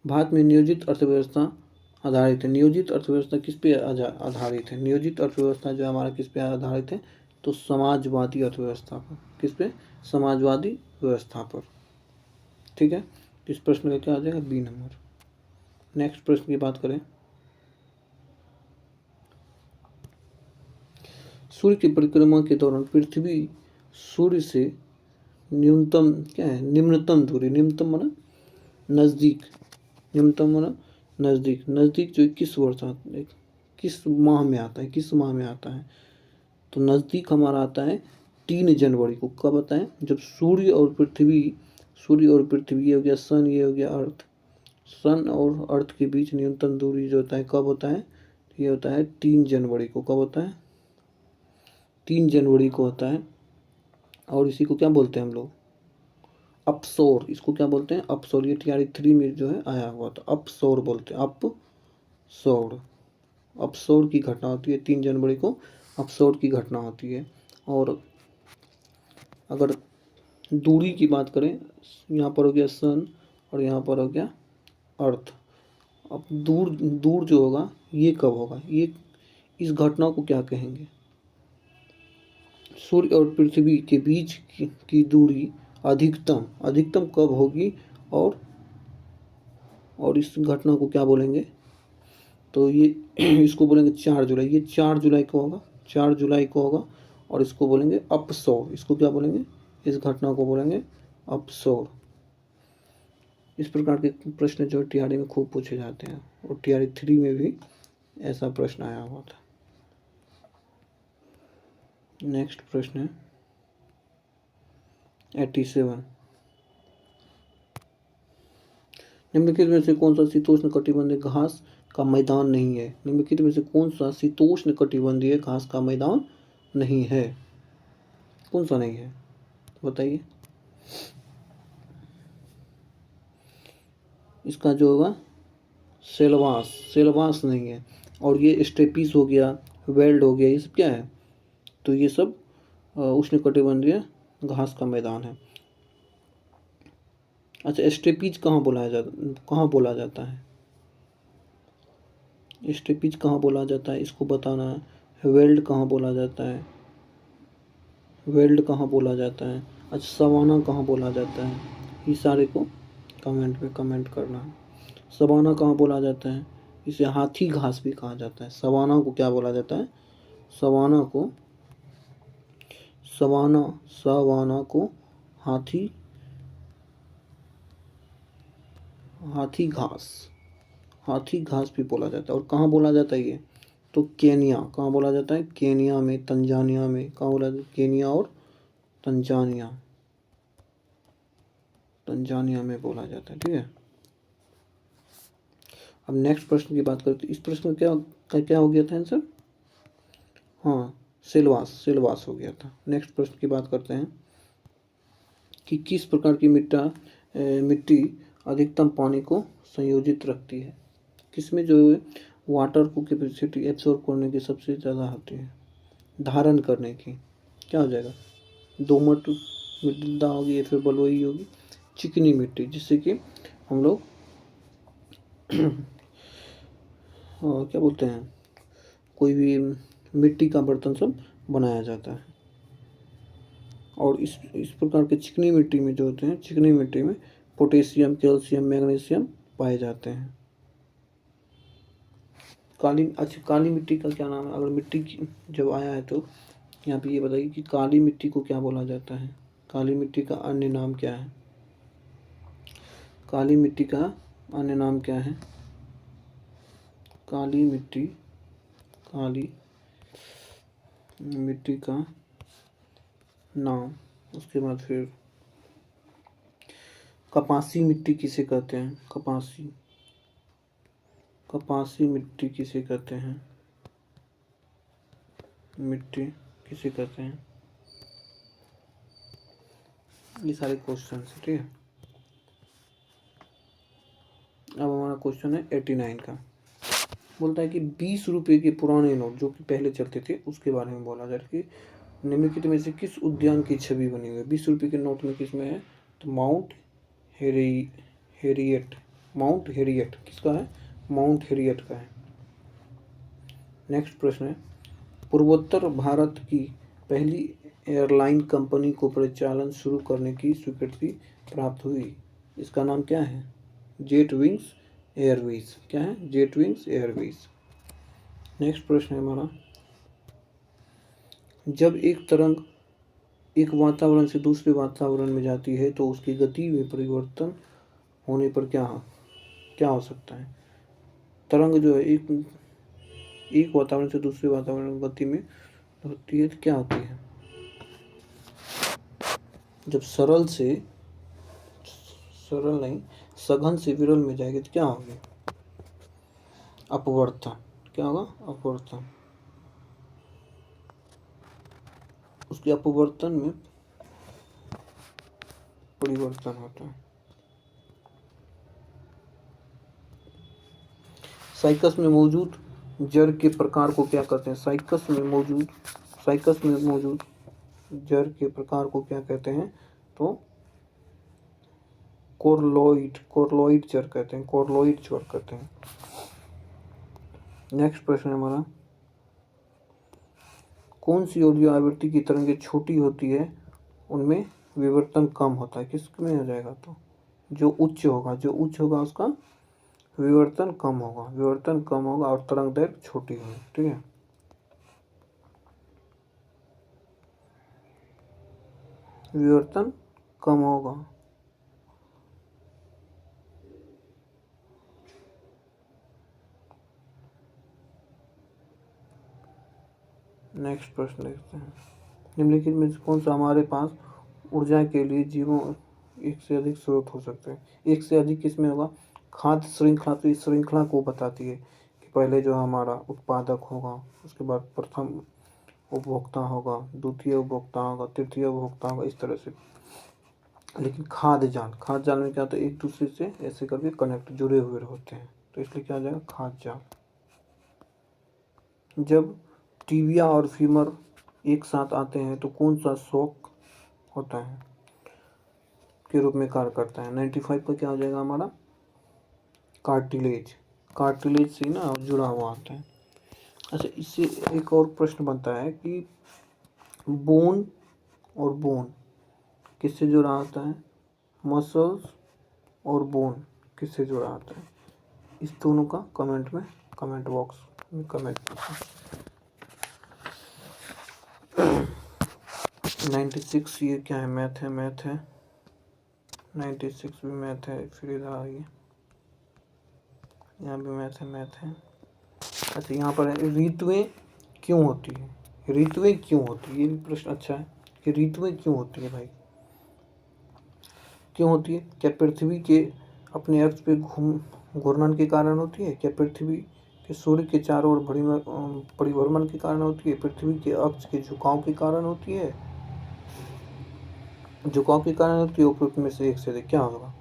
A: भारत में नियोजित अर्थव्यवस्था आधारित है। नियोजित अर्थव्यवस्था किस पे आधारित है? नियोजित अर्थव्यवस्था जो हमारा किस पे आधारित है? तो समाजवादी अर्थव्यवस्था पर। किस पे? समाजवादी व्यवस्था पर, ठीक है। इस प्रश्न का क्या आ जाएगा? B number. नेक्स्ट प्रश्न की बात करें, सूर्य की परिक्रमा के दौरान पृथ्वी सूर्य से न्यूनतम क्या है? निम्नतम दूरी, निम्नतम माना नजदीक, नजदीक जो किस माह में आता है? तो नजदीक हमारा आता है 3 जनवरी को। कब आता है? जब सूर्य और पृथ्वी ये हो गया सन, ये हो गया अर्थ, सन और अर्थ के बीच न्यूनतम दूरी जो होता है कब होता है? ये होता है 3 जनवरी को। कब होता है? 3 जनवरी को होता है। और इसी को क्या बोलते हैं हम लोग? अपसौर। इसको क्या बोलते हैं? अपसौर। ये TRE 3 में जो है आया हुआ था, अपसौर बोलते हैं। अपसौर की घटना होती है 3 जनवरी को, अपसौर की घटना होती है। और अगर दूरी की बात करें, यहाँ पर हो गया सन और यहाँ पर हो गया अर्थ। अब दूर दूर जो होगा ये कब होगा, ये इस घटना को क्या कहेंगे? सूर्य और पृथ्वी के बीच की दूरी अधिकतम अधिकतम कब होगी, और इस घटना को क्या बोलेंगे? तो ये इसको बोलेंगे 4 जुलाई। ये 4 जुलाई को होगा, 4 जुलाई को होगा। और इसको बोलेंगे अपसौर। इसको क्या बोलेंगे? इस घटना को बोलेंगे अपसौर। इस प्रकार के प्रश्न जो टीआरई में खूब पूछे जाते हैं, और टीआरई 3 में भी ऐसा प्रश्न आया हुआ था। नेक्स्ट प्रश्न है 87। निम्नलिखित में से कौन सा शीतोष्ण कटिबंधीय घास का मैदान नहीं है? निम्नलिखित में से कौन सा शीतोष्ण कटिबंधीय घास का मैदान नहीं है? कौन सा नहीं है बताइए? इसका जो होगा सेलवास, सेलवास नहीं है। और ये स्टेपीज हो गया, वेल्ड हो गया, ये सब क्या है? तो ये सब उष्णकटिबंधीय घास का मैदान है। अच्छा, स्टेपीज कहाँ बोला जाता है? स्टेपीज कहाँ बोला जाता है, इसको बताना है। वेल्ड कहाँ बोला जाता है? वेल्ड कहाँ बोला जाता है? अच्छा, सवाना कहाँ बोला जाता है? ये सारे को कमेंट में कमेंट करना है। सवाना कहाँ बोला जाता है? इसे हाथी घास भी कहा जाता है। सवाना को क्या बोला जाता है? सवाना को हाथी घास भी बोला जाता है। और कहाँ बोला जाता है ये? तो केनिया। कहाँ बोला जाता है? केनिया में, तंजानिया में। कहाँ बोला जाता है? केनिया और तंजानिया में बोला जाता है। ठीक है। अब नेक्स्ट प्रश्न की बात करते हैं। इस प्रश्न में क्या हो गया था आंसर? हाँ, सेलवास हो गया था। नेक्स्ट प्रश्न की बात करते हैं कि किस प्रकार की मिट्टी अधिकतम पानी को संयोजित रखती है? किसमें जो है वाटर को कैपेसिटी एब्सॉर्ब करने की सबसे ज़्यादा होती है, धारण करने की? क्या हो जाएगा? दोमट मृदा होगी या फिर बलुई होगी, चिकनी मिट्टी, जिससे कि हम लोग क्या बोलते हैं, कोई भी मिट्टी का बर्तन सब बनाया जाता है। और इस प्रकार के चिकनी मिट्टी में जो होते हैं, चिकनी मिट्टी में पोटेशियम, कैल्शियम, मैग्नीशियम पाए जाते हैं। काली मिट्टी का क्या नाम है? अगर मिट्टी जब आया है तो यहाँ पे ये बताइए कि काली मिट्टी को क्या बोला जाता है? काली मिट्टी का अन्य नाम क्या है? काली मिट्टी का अन्य नाम क्या है? काली मिट्टी का नाम। उसके बाद फिर कपासी मिट्टी किसे कहते हैं? कपासी मिट्टी किसे कहते हैं? ये सारे क्वेश्चन है। ठीक है। अब हमारा क्वेश्चन है 89 का। बोलता है कि 20 रुपये के पुराने नोट जो कि पहले चलते थे उसके बारे में बोला जाए कि निम्नलिखित में से किस उद्यान की छवि बनी हुई है? 20 रुपये के नोट में किस में है? तो माउंट हेरियट किसका है? माउंट हेरियट का है। नेक्स्ट प्रश्न है, पूर्वोत्तर भारत की पहली एयरलाइन कंपनी को परिचालन शुरू करने की स्वीकृति प्राप्त हुई। इसका नाम क्या है? Jet wings Airways. क्या है? Jet wings Airways. नेक्स्ट प्रश्न है हमारा, जब एक तरंग एक वातावरण से दूसरे वातावरण में जाती है तो उसकी गति में परिवर्तन होने पर क्या हो सकता है? तरंग जो है एक वातावरण से दूसरे वातावरण में गति में होती है तो क्या होती है? जब सघन से विरल में जाएगी तो क्या होगी? अपवर्तन। क्या होगा? अपवर्तन। उसके अपवर्तन में परिवर्तन होता है। साइकस में मौजूद जड़ के प्रकार को क्या कहते हैं? साइकस में मौजूद जड़ के प्रकार को क्या कहते हैं? तो कोरलोइड ज्वर कहते हैं, कोरलोइड ज्वर कहते हैं। नेक्स्ट प्रश्न है हमारा, कौन सी ऑडियो आवृत्ति की तरंगें छोटी होती है उनमें विवर्तन कम होता है? किसमें हो जाएगा? तो जो उच्च होगा उसका विवर्तन कम होगा और तरंग दैर्घ्य छोटी होगी। ठीक है, विवर्तन कम होगा। नेक्स्ट प्रश्न देखते हैं, निम्नलिखित में से कौन सा हमारे पास ऊर्जा के लिए जीवों एक से अधिक स्रोत हो सकते हैं? एक से अधिक किसमें होगा? खाद्य श्रृंखला। तो इस श्रृंखला को बताती है कि पहले जो हमारा उत्पादक होगा, उसके बाद प्रथम उपभोक्ता होगा, द्वितीय उपभोक्ता होगा, तृतीय उपभोक्ता होगा, इस तरह से। लेकिन खाद्य जाल में क्या होता है? एक दूसरे से ऐसे करके कनेक्ट जुड़े हुए होते हैं, तो इसलिए क्या हो जाएगा? खाद्य जाल। जब टीबिया और फीमर एक साथ आते हैं तो कौन सा शौक होता है के रूप में कार्य करता है? 95 का क्या हो जाएगा हमारा? कार्टिलेज से ना जुड़ा हुआ आता है। अच्छा, इससे एक और प्रश्न बनता है कि बोन और बोन किससे जुड़ा होता है? मसल्स और बोन किससे जुड़ा होता है? इस दोनों का कमेंट बॉक्स में कमेंट कीजिए। 96 ये क्या है? मैथ है 96 भी मैथ है, फिर इधर आइए, यहाँ भी मैथ है। अच्छा, यहाँ पर है ऋतुएं क्यों होती है? ये भी प्रश्न अच्छा है कि ऋतुएं क्यों होती है भाई? क्यों होती है? क्या पृथ्वी के अपने अक्ष पे घूर्णन के कारण होती है? क्या पृथ्वी के सूर्य के चारों ओर परिभ्रमण के कारण होती है? पृथ्वी के अक्ष के झुकाव के कारण होती है? उपरोक्त में से एक से अधिक क्या होगा?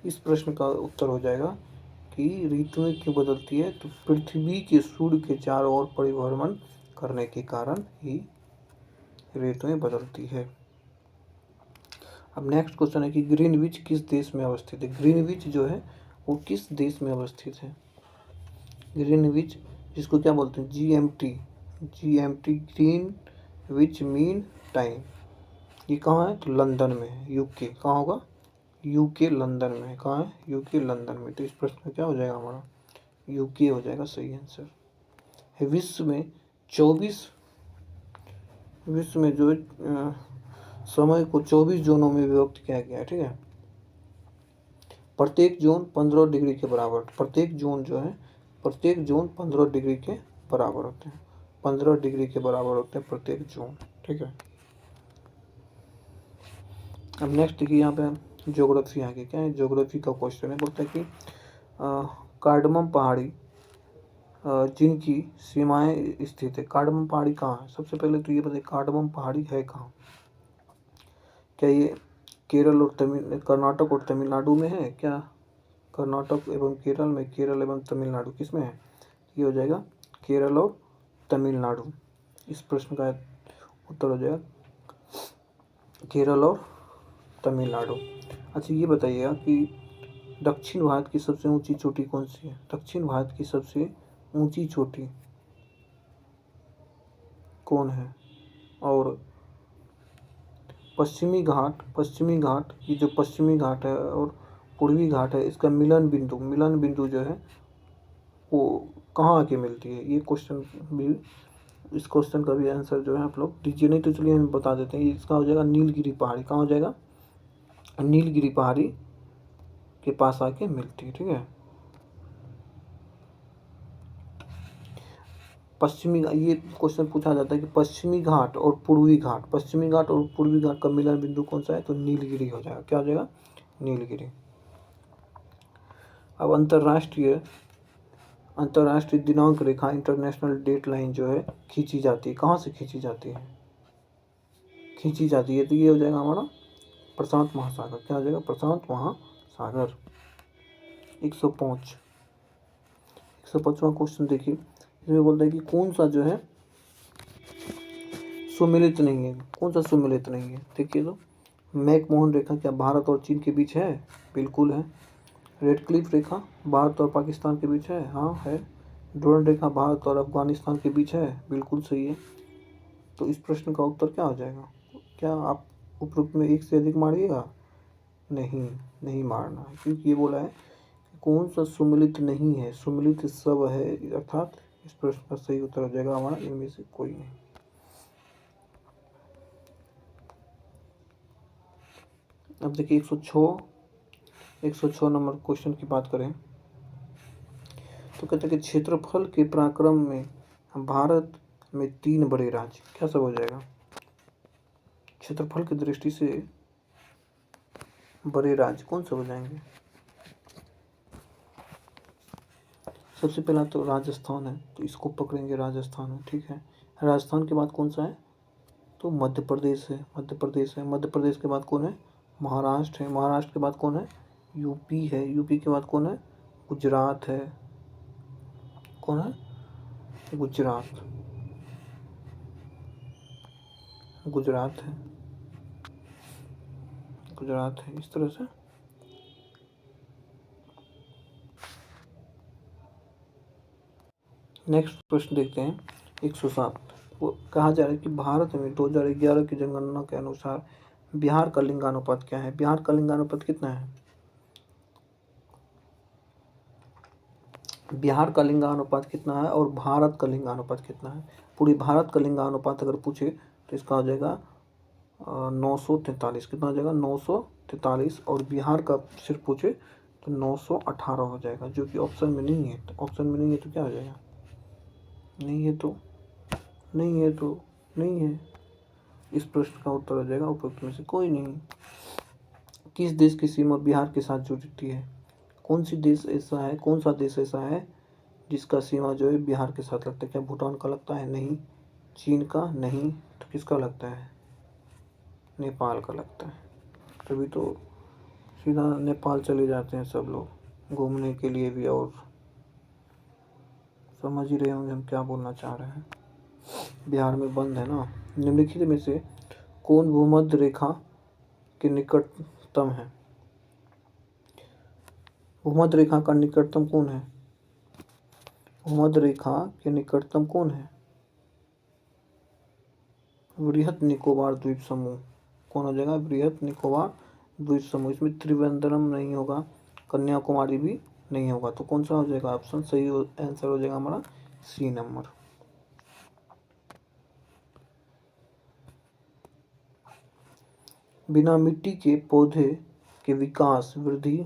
A: इस प्रश्न का उत्तर हो जाएगा कि ऋतुएं क्यों बदलती है? तो पृथ्वी के सूर्य के चारों ओर परिभ्रमण करने के कारण ही ऋतुएं बदलती है। अब नेक्स्ट क्वेश्चन है कि ग्रीनविच किस देश में अवस्थित है? ग्रीनविच जो है वो किस देश में अवस्थित है? ग्रीनविच, जिसको क्या बोलते हैं? GMT Greenwich mean time. ये कहाँ है? तो लंदन में है, यूके। कहाँ होगा? यूके लंदन में है। कहाँ है? यूके लंदन में। तो इस प्रश्न में क्या हो जाएगा हमारा? यूके हो जाएगा सही आंसर। विश्व में जो समय को 24 जोनों में विभक्त किया गया है। ठीक है, प्रत्येक जोन 15 डिग्री के बराबर। प्रत्येक जोन 15 डिग्री के बराबर होते हैं। 15 डिग्री के बराबर होते हैं प्रत्येक जोन। ठीक है, अब नेक्स्ट देखिए, यहाँ पे ज्योग्राफी आगे क्या है? ज्योग्राफी का क्वेश्चन है, बोलता है कि कार्डमम पहाड़ी जिनकी सीमाएं स्थित है। कार्डमम पहाड़ी कहाँ है? सबसे पहले तो ये बताइए कार्डमम पहाड़ी है कहाँ? क्या ये कर्नाटक और तमिलनाडु में है? क्या कर्नाटक एवं केरल में? केरल एवं तमिलनाडु किस में है? ये हो जाएगा केरल और तमिलनाडु। इस प्रश्न का उत्तर हो जाएगा केरल और तमिलनाडु। अच्छा, ये बताइएगा कि दक्षिण भारत की सबसे ऊंची चोटी कौन सी है? दक्षिण भारत की सबसे ऊंची चोटी कौन है? और पश्चिमी घाट ये जो पश्चिमी घाट है और पूर्वी घाट है, इसका मिलन बिंदु जो है वो कहाँ आके मिलती है? ये क्वेश्चन भी, इस क्वेश्चन का भी आंसर जो है आप लोग दीजिए, नहीं तो चलिए हम बता देते हैं। इसका हो जाएगा नीलगिरी पहाड़ी। कहाँ हो जाएगा? नीलगिरी पहाड़ी के पास आके मिलती है। ठीक है, ये क्वेश्चन पूछा जाता है कि पश्चिमी घाट और पूर्वी घाट का मिलन बिंदु कौन सा है? तो नीलगिरी हो जाएगा। क्या हो जाएगा? नीलगिरी। अब अंतर्राष्ट्रीय दिनांक रेखा, इंटरनेशनल डेट लाइन जो है खींची जाती है। कहाँ से खींची जाती है? तो ये हो जाएगा हमारा प्रशांत महासागर। क्या हो जाएगा? प्रशांत महासागर। 105वां क्वेश्चन देखिए, इसमें बोलता है कि कौन सा जो है सुमेलित नहीं है? देखिए तो मैकमोहन रेखा क्या भारत और चीन के बीच है? बिल्कुल है। रेड क्लिफ रेखा भारत और पाकिस्तान के बीच है? हाँ है। डोरंड रेखा भारत और अफगानिस्तान के बीच है? बिल्कुल सही है। तो इस प्रश्न का उत्तर क्या हो जाएगा? क्या आप उपरोक्त में एक से अधिक मारिएगा? नहीं, नहीं मारना है, क्योंकि ये बोला है कि कौन सा सुमिलित नहीं है, सुमिलित सब है, अर्थात इस प्रश्न का सही उत्तर हो जाएगा हमारा इनमें से कोई नहीं। अब देखिए 106 नंबर क्वेश्चन की बात करें तो कहते हैं कि क्षेत्रफल के पराक्रम में भारत में 3 बड़े राज्य, क्या सब हो जाएगा? क्षेत्रफल की दृष्टि से बड़े राज्य कौन से हो जाएंगे? सबसे पहला तो राजस्थान है, तो इसको पकड़ेंगे, राजस्थान है, ठीक है। राजस्थान के बाद कौन सा है? तो मध्य प्रदेश है, मध्य प्रदेश है। मध्य प्रदेश के बाद कौन है? महाराष्ट्र है। महाराष्ट्र के बाद कौन है? यूपी है। यूपी के बाद कौन है? गुजरात है। कौन है? गुजरात, गुजरात है, गुजरात है। इस तरह से नेक्स्ट प्रश्न देखते हैं 107। वो कहा जा रहा है कि भारत में 2011 की जनगणना के अनुसार बिहार का लिंगानुपात क्या है? बिहार का लिंगानुपात कितना है? बिहार का लिंगानुपात कितना है और भारत का लिंगानुपात कितना है? पूरी भारत का लिंगानुपात अगर पूछे तो इसका हो जाएगा 943। कितना हो जाएगा? 943। और बिहार का सिर्फ पूछे तो 918 हो जाएगा, जो कि ऑप्शन में नहीं है। तो ऑप्शन में नहीं है तो क्या हो जाएगा? नहीं है तो नहीं है तो नहीं है। इस प्रश्न का उत्तर हो जाएगा उपरोक्त में से कोई नहीं। किस देश की सीमा बिहार के साथ जुड़ती है? कौन सा देश ऐसा है जिसका सीमा जो है बिहार के साथ लगता है? क्या भूटान का लगता है? नहीं। चीन का? नहीं। तो किसका लगता है? नेपाल का लगता है। तभी तो सीधा नेपाल चले जाते हैं सब लोग घूमने के लिए भी, और समझ ही रहे होंगे हम क्या बोलना चाह रहे हैं। बिहार में बंद है ना। निम्नलिखित में से कौन भूमध्य रेखा के निकटतम है? भूमध्य रेखा का निकटतम कौन है? भूमध्य रेखा के निकटतम कौन है? बृहद निकोबार द्वीप समूह। कौन हो जाएगा? बृहद निकोबार द्वीप समूह। इसमें त्रिवेंद्रम नहीं होगा, कन्याकुमारी भी नहीं होगा। तो कौन सा हो जाएगा ऑप्शन? सही आंसर हो जाएगा हमारा सी नंबर। बिना मिट्टी के पौधे के विकास वृद्धि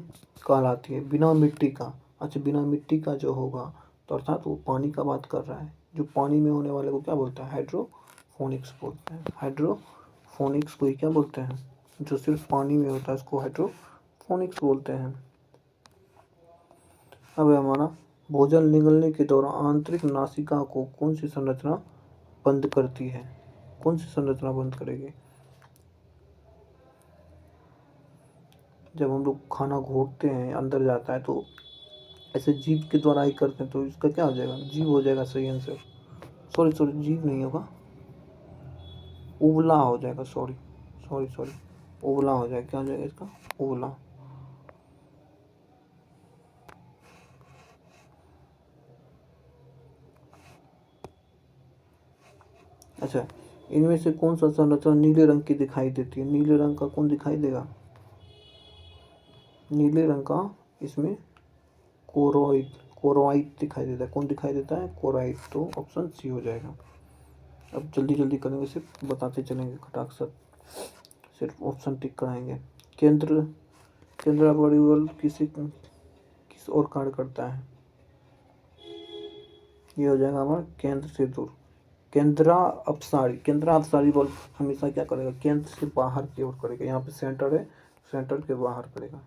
A: कहलाती है। बिना मिट्टी का, अच्छा बिना मिट्टी का जो होगा तो अर्थात वो पानी का बात कर रहा है। जो पानी में होने वाले को क्या बोलते हैं? हाइड्रोफोनिक्स बोलते हैं। हाइड्रोफोनिक्स को ही क्या बोलते हैं? जो सिर्फ पानी में होता है उसको हाइड्रोफोनिक्स बोलते हैं। अब हमारा भोजन निगलने के दौरान आंतरिक नासिका को कौन सी संरचना बंद करती है? कौन सी संरचना बंद करेगी? जब हम लोग खाना घोटते हैं अंदर जाता है तो ऐसे जीभ के द्वारा ही करते हैं, तो इसका क्या हो जाएगा? जीभ हो जाएगा सही आंसर। सॉरी जीभ नहीं होगा, उबला हो जाएगा। सॉरी उबला हो जाएगा। क्या हो जाएगा इसका? उबला। अच्छा, इनमें से कौन सा संरचना नीले रंग की दिखाई देती है? नीले रंग का कौन दिखाई देगा? नीले रंग का इसमें कोरोइड दिखाई देता है। कौन दिखाई देता है? कोरोइड। तो ऑप्शन सी हो जाएगा। अब जल्दी जल्दी करेंगे, सिर्फ बताते चलेंगे खटाक सर, सिर्फ ऑप्शन टिक कराएंगे। केंद्र परिबल किस ओर कार्य करता है? ये हो जाएगा हमारा केंद्र से दूर। केंद्रा अपसारी बल हमेशा क्या करेगा? केंद्र से बाहर की ओर करेगा। यहाँ पे सेंटर है, सेंटर के बाहर करेगा।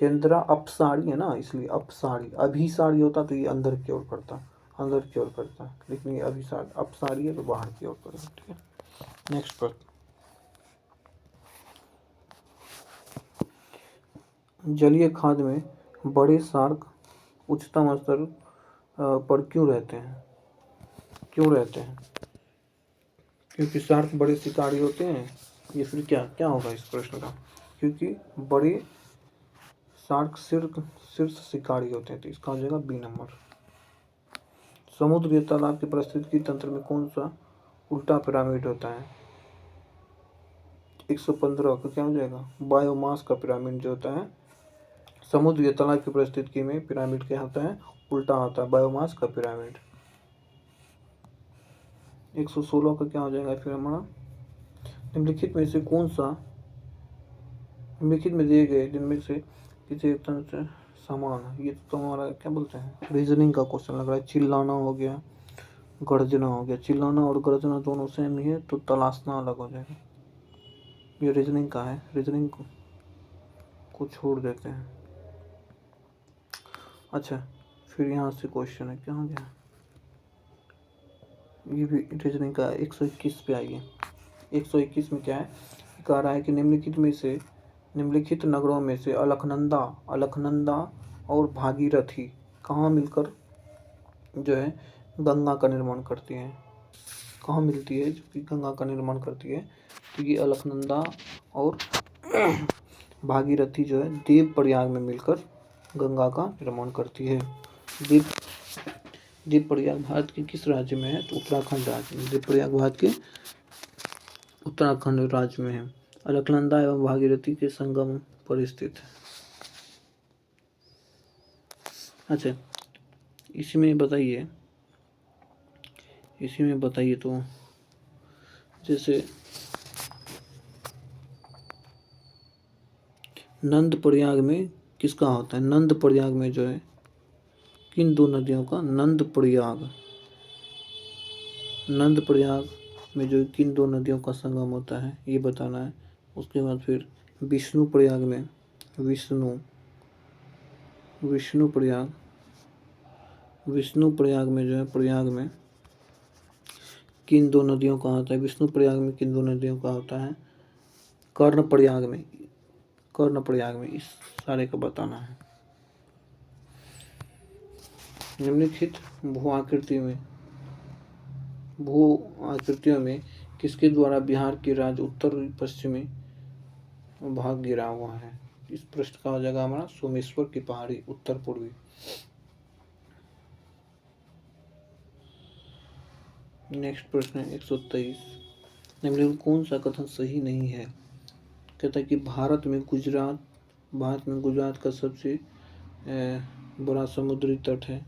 A: केंद्रा अपसारी है ना, इसलिए अपसारी। अभिसारी होता तो ये अंदर की ओर करता, लेकिन ये अभिसारी अपसारी है तो बाहर की ओर करेगा। ठीक है, नेक्स्ट प्रश्न। जलीय खाद में बड़े शार्क उच्चतम स्तर पर क्यों रहते हैं? क्योंकि शार्क बड़े शिकारी होते हैं, ये फिर क्या क्या होगा इस प्रश्न का, क्योंकि बड़े शार्क शीर्ष शिकारी होते हैं, तो इसका हो जाएगा बी नंबर। समुद्र या तालाब के पारिस्थितिकी तंत्र में कौन सा उल्टा पिरामिड होता है? 115 का क्या हो जाएगा? बायोमास का पिरामिड जो होता है समुद्र या तालाब की परिस्थिति में, पिरामिड क्या होता है? उल्टा होता है, बायोमास का पिरामिड। 116 का क्या हो जाएगा फिर हमारा? निम्नलिखित में से कौन सा, निम्नलिखित में दिए गए जिनमें से किसी एक तरह से समान है? ये तो हमारा क्या बोलते हैं, रीजनिंग का क्वेश्चन लग रहा है। चिल्लाना हो गया, गर्जना हो गया। चिल्लाना और गर्जना दोनों सेम ही है, तो तलाशना अलग हो जाएगा। ये रीजनिंग का है, रीजनिंग को छोड़ देते हैं। अच्छा, फिर यहाँ से क्वेश्चन है, क्या हो गया, ये भी रीजनिंग का 121 पे आइए। 121 में क्या है, कह रहा है कि निम्नलिखित नगरों में से अलकनंदा और भागीरथी कहाँ मिलकर जो है गंगा का निर्माण करती हैं? कहाँ मिलती है जो कि गंगा का निर्माण करती है? तो ये अलकनंदा और भागीरथी जो है देवप्रयाग में मिलकर गंगा का निर्माण करती है। देवप्रयाग भारत के किस राज्य में है? तो उत्तराखंड राज्य में। देवप्रयाग भारत के उत्तराखंड राज्य में है। अलकनंदा एवं भागीरथी के संगम पर स्थित है। अच्छा, इसी में बताइए तो जैसे नंदप्रयाग में किसका होता है? नंदप्रयाग में जो है किन दो नदियों का? नंदप्रयाग में जो किन दो नदियों का संगम होता है ये बताना है। उसके बाद फिर विष्णुप्रयाग में जो है प्रयाग में किन दो नदियों का होता है? विष्णुप्रयाग में किन दो नदियों का होता है? कर्णप्रयाग में। इस सारे का बताना है। निम्नलिखित भू आकृतियों में किसके द्वारा बिहार के राज्य उत्तर पश्चिमी भाग गिरा हुआ है? इस प्रश्न का हो जाएगा हमारा सोमेश्वर की पहाड़ी, उत्तर पूर्वी। नेक्स्ट प्रश्न है 123। निम्नलिखित कौन सा कथन सही नहीं है? कहता है कि भारत में गुजरात का सबसे बड़ा समुद्री तट है।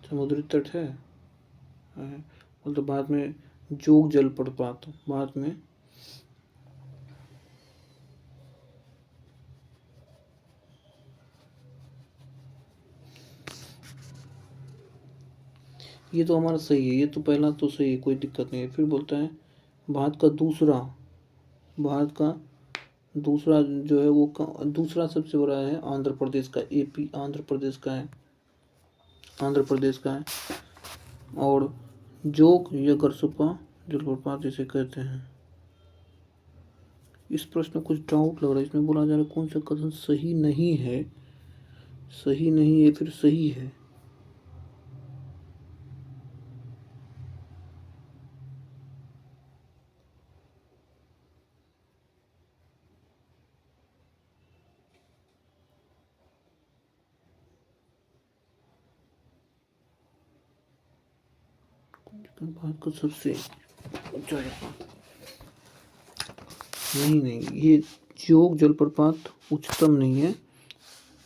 A: समुद्री तट है तो भारत में जोग जलप्रपात भारत में ये तो हमारा सही है, ये तो पहला तो सही है, कोई दिक्कत नहीं है। फिर बोलता है भारत का दूसरा जो है वो दूसरा सबसे बड़ा है आंध्र प्रदेश का। एपी आंध्र प्रदेश का है। और जोग या गरसुपा जलप्रपात जिसे कहते हैं। इस प्रश्न में कुछ डाउट लग रहा है। इसमें बोला जा रहा है कौन सा कथन सही नहीं है फिर सही है। भारत का सबसे ऊंचा नहीं, ये जोग जलप्रपात उच्चतम नहीं है,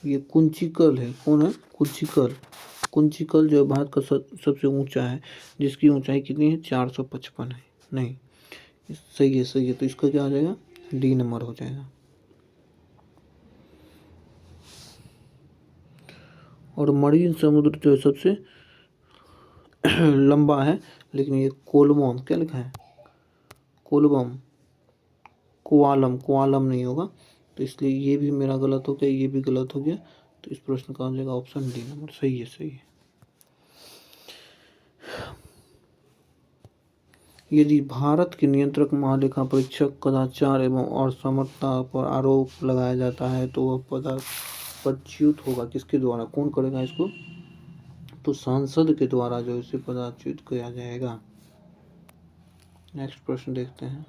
A: ये कुंचिकल है। कौन है? कुंचिकल जो भारत का सबसे ऊंचा है, जिसकी ऊंचाई कितनी है? 455 है। नहीं, सही है। तो इसका क्या आ जाएगा? डी नंबर हो जाएगा। और मरीन समुद्र जो सबसे लंबा है, लेकिन ये कोलमम, क्या लिखा है? कोआलम नहीं होगा, तो इसलिए ये भी मेरा गलत हो गया, ये भी गलत हो गया। तो इस प्रश्न का हो जाएगा ऑप्शन डी नंबर। सही है। यदि भारत के नियंत्रक महालेखा परीक्षक कदाचार एवं असमर्थता पर आरोप लगाया जाता है तो वह पदच्युत होगा किसके द्वारा? कौन करेगा इसको? तो सांसद के द्वारा जो इसे पदच्युत किया जाएगा। नेक्स्ट प्रश्न देखते हैं।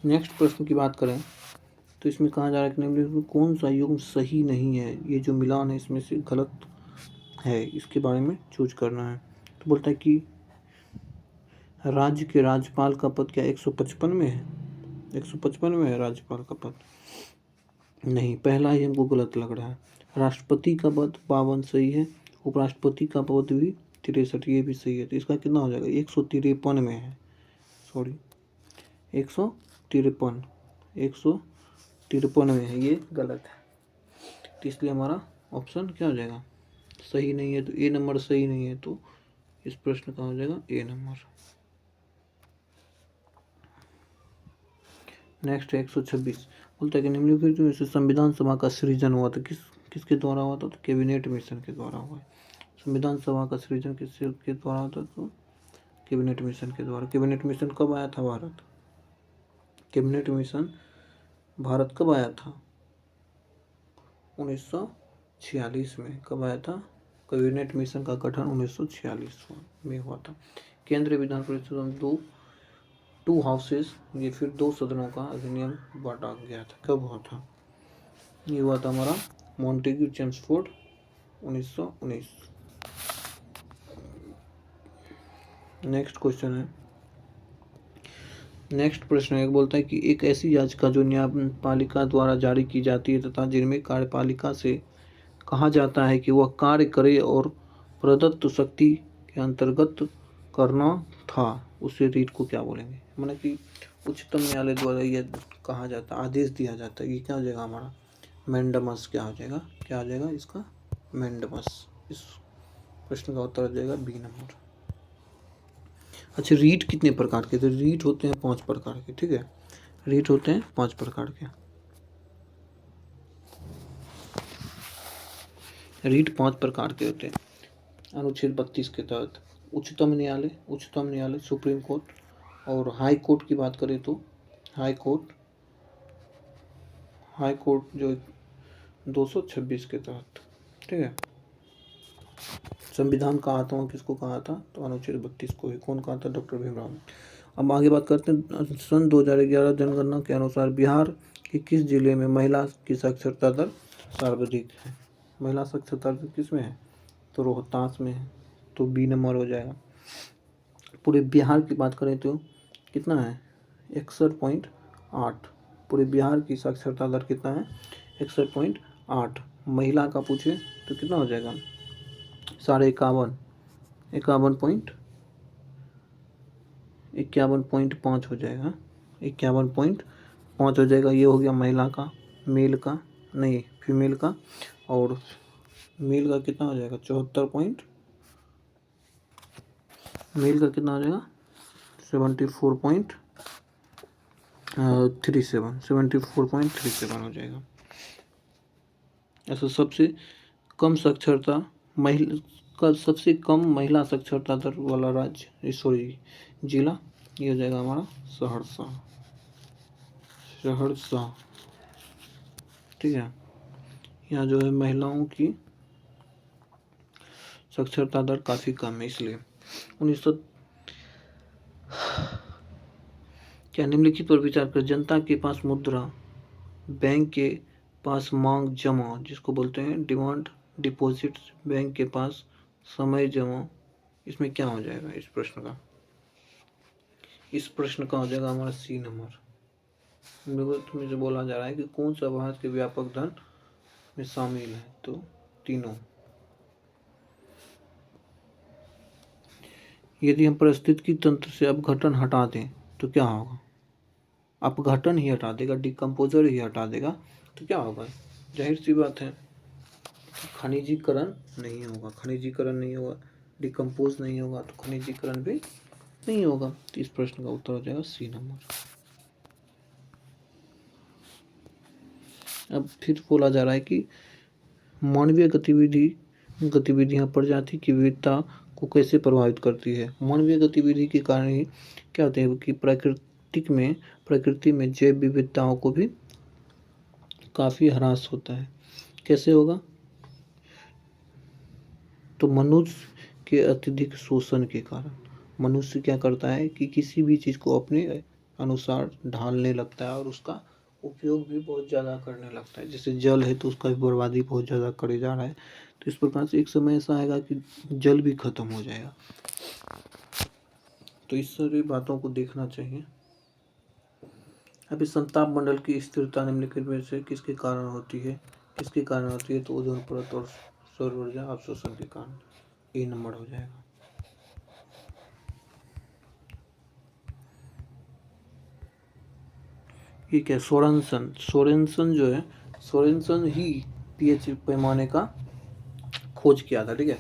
A: नेक्स्ट प्रश्न की बात करें तो इसमें कहा जा रहा है कि निम्नलिखित में कौन सा युग्म सही नहीं है, ये जो मिलान है इसमें से गलत है, इसके बारे में चूज करना है। तो बोलता है कि राज्य के राज्यपाल का पद क्या 155 में है? 155 में है राज्यपाल का पद? नहीं, पहला ही हमको गलत लग रहा है। राष्ट्रपति का पद 52 सही है, उपराष्ट्रपति का पद भी 63, ये भी सही है। तो इसका कितना हो जाएगा? 153 में है, सॉरी 153 153 में है, ये गलत है। तो इसलिए हमारा ऑप्शन क्या हो जाएगा? सही नहीं है। तो ए नंबर सही नहीं है, तो इस प्रश्न का हो जाएगा ए नंबर। नेक्स्ट है 126। बोलता है कि निम्नलिखित में से संविधान सभा का सृजन हुआ था किसके द्वारा हुआ था? तो कैबिनेट मिशन के द्वारा हुआ है। संविधान सभा का सृजन किसके द्वारा होता? तो कैबिनेट मिशन के द्वारा। कैबिनेट मिशन कब आया था भारत? कैबिनेट मिशन भारत कब आया था? 1946 में। कब आया था? कैबिनेट मिशन का गठन 1946 में हुआ था। केंद्रीय विधान परिषद में टू हाउसेस, ये फिर 2 सदनों का अधिनियम बांटा गया था। कब हुआ था? ये हुआ था हमारा मॉन्टेग्यू चेम्सफोर्ड 1919। नेक्स्ट क्वेश्चन है। नेक्स्ट प्रश्न एक बोलता है कि एक ऐसी याचिका जो न्यायपालिका द्वारा जारी की जाती है तथा जिनमें कार्यपालिका से कहा जाता है कि वह कार्य करे और प्रदत्त शक्ति के अंतर्गत करना था, उसे रीट को क्या बोलेंगे? माने कि उच्चतम न्यायालय द्वारा यह कहा जाता, आदेश दिया जाता है, ये क्या हो जाएगा हमारा? मैंडमस। क्या हो जाएगा? क्या हो जाएगा इसका? मैंडमस। इस प्रश्न का उत्तर हो जाएगा बी नंबर। अच्छा, रीट कितने प्रकार के? तो रीट होते हैं 5 प्रकार के, ठीक है। रीट होते हैं 5 प्रकार के। रीट 5 प्रकार के होते हैं अनुच्छेद 32 के तहत। उच्चतम न्यायालय, सुप्रीम कोर्ट, और हाई कोर्ट की बात करें तो हाई कोर्ट जो 226 के तहत, ठीक है। संविधान का आत्मा किसको कहा था? तो अनुच्छेद 32 को ही। कौन कहा था? डॉक्टर भीमराव। अब आगे बात करते हैं। सन 2011 जनगणना के अनुसार बिहार के किस जिले में महिला की साक्षरता दर सर्वाधिक है? महिला साक्षरता दर किस में है? तो रोहतास में है, तो बी नंबर हो जाएगा। पूरे बिहार की बात करें तो कितना है? 61.8। पूरे बिहार की साक्षरता दर कितना है? 61.8। महिला का पूछे तो कितना हो जाएगा? 51.5 हो जाएगा। 51.5 हो जाएगा। ये हो गया महिला का। मेल का नहीं, फीमेल का। और मेल का कितना हो जाएगा? 74 मेल का कितना हो जाएगा? 74.37 हो जाएगा। ऐसा सबसे कम साक्षरता सबसे कम महिला साक्षरता दर वाला राज्य, सॉरी जिला, ये हो जाएगा हमारा सहरसा, ठीक है। यहाँ जो है महिलाओं की साक्षरता दर काफी कम है, इसलिए 1900 क्या निम्नलिखित पर विचार कर जनता के पास मुद्रा, बैंक के पास मांग जमा, जिसको बोलते हैं डिमांड डिपॉजिट, बैंक के पास समय जमा, इसमें क्या हो जाएगा? इस प्रश्न का हो जाएगा हमारा सी नंबर। तुम्हें से बोला जा रहा है कि कौन सा भारत के व्यापक धन में शामिल है? तो तीनों। यदि हम पारिस्थितिकी तंत्र से अपघटन हटा दें तो क्या होगा? अपघटन ही हटा देगा, डिकम्पोजर ही हटा देगा, तो क्या होगा? जाहिर सी बात है, खनिजीकरण नहीं होगा, डिकम्पोज नहीं होगा, तो खनिजीकरण भी नहीं होगा। तो इस प्रश्न का उत्तर हो जाएगा सी नंबर। अब फिर बोला जा रहा है कि मानवीय गतिविधियां प्रजाति की विविधता को कैसे प्रभावित करती है? मानवीय गतिविधि के कारण ही क्या होते हैं कि प्रकृति में जैव विविधताओं को भी काफ़ी ह्रास होता है। कैसे होगा? तो मनुष्य के अत्यधिक शोषण के कारण मनुष्य क्या करता है कि किसी भी चीज़ को अपने अनुसार ढालने लगता है और उसका उपयोग भी बहुत ज़्यादा करने लगता है। जैसे जल है तो उसका भी बर्बादी बहुत ज़्यादा करे जा रहा है। तो इस प्रकार से एक समय ऐसा आएगा कि जल भी खत्म हो जाएगा। तो इस सारी बातों को देखना चाहिए। अभी संताप मंडल की स्थिरता निम्नलिखित में से किसके कारण होती है? किसके कारण होती है? तो ओजोन परत और सौर ऊर्जा अवशोषण के कारण। ए नंबर हो जाएगा। ठीक है। सोरेनसन जो है, सोरेनसन ही पीएच पैमाने का खोज किया था। ठीक है,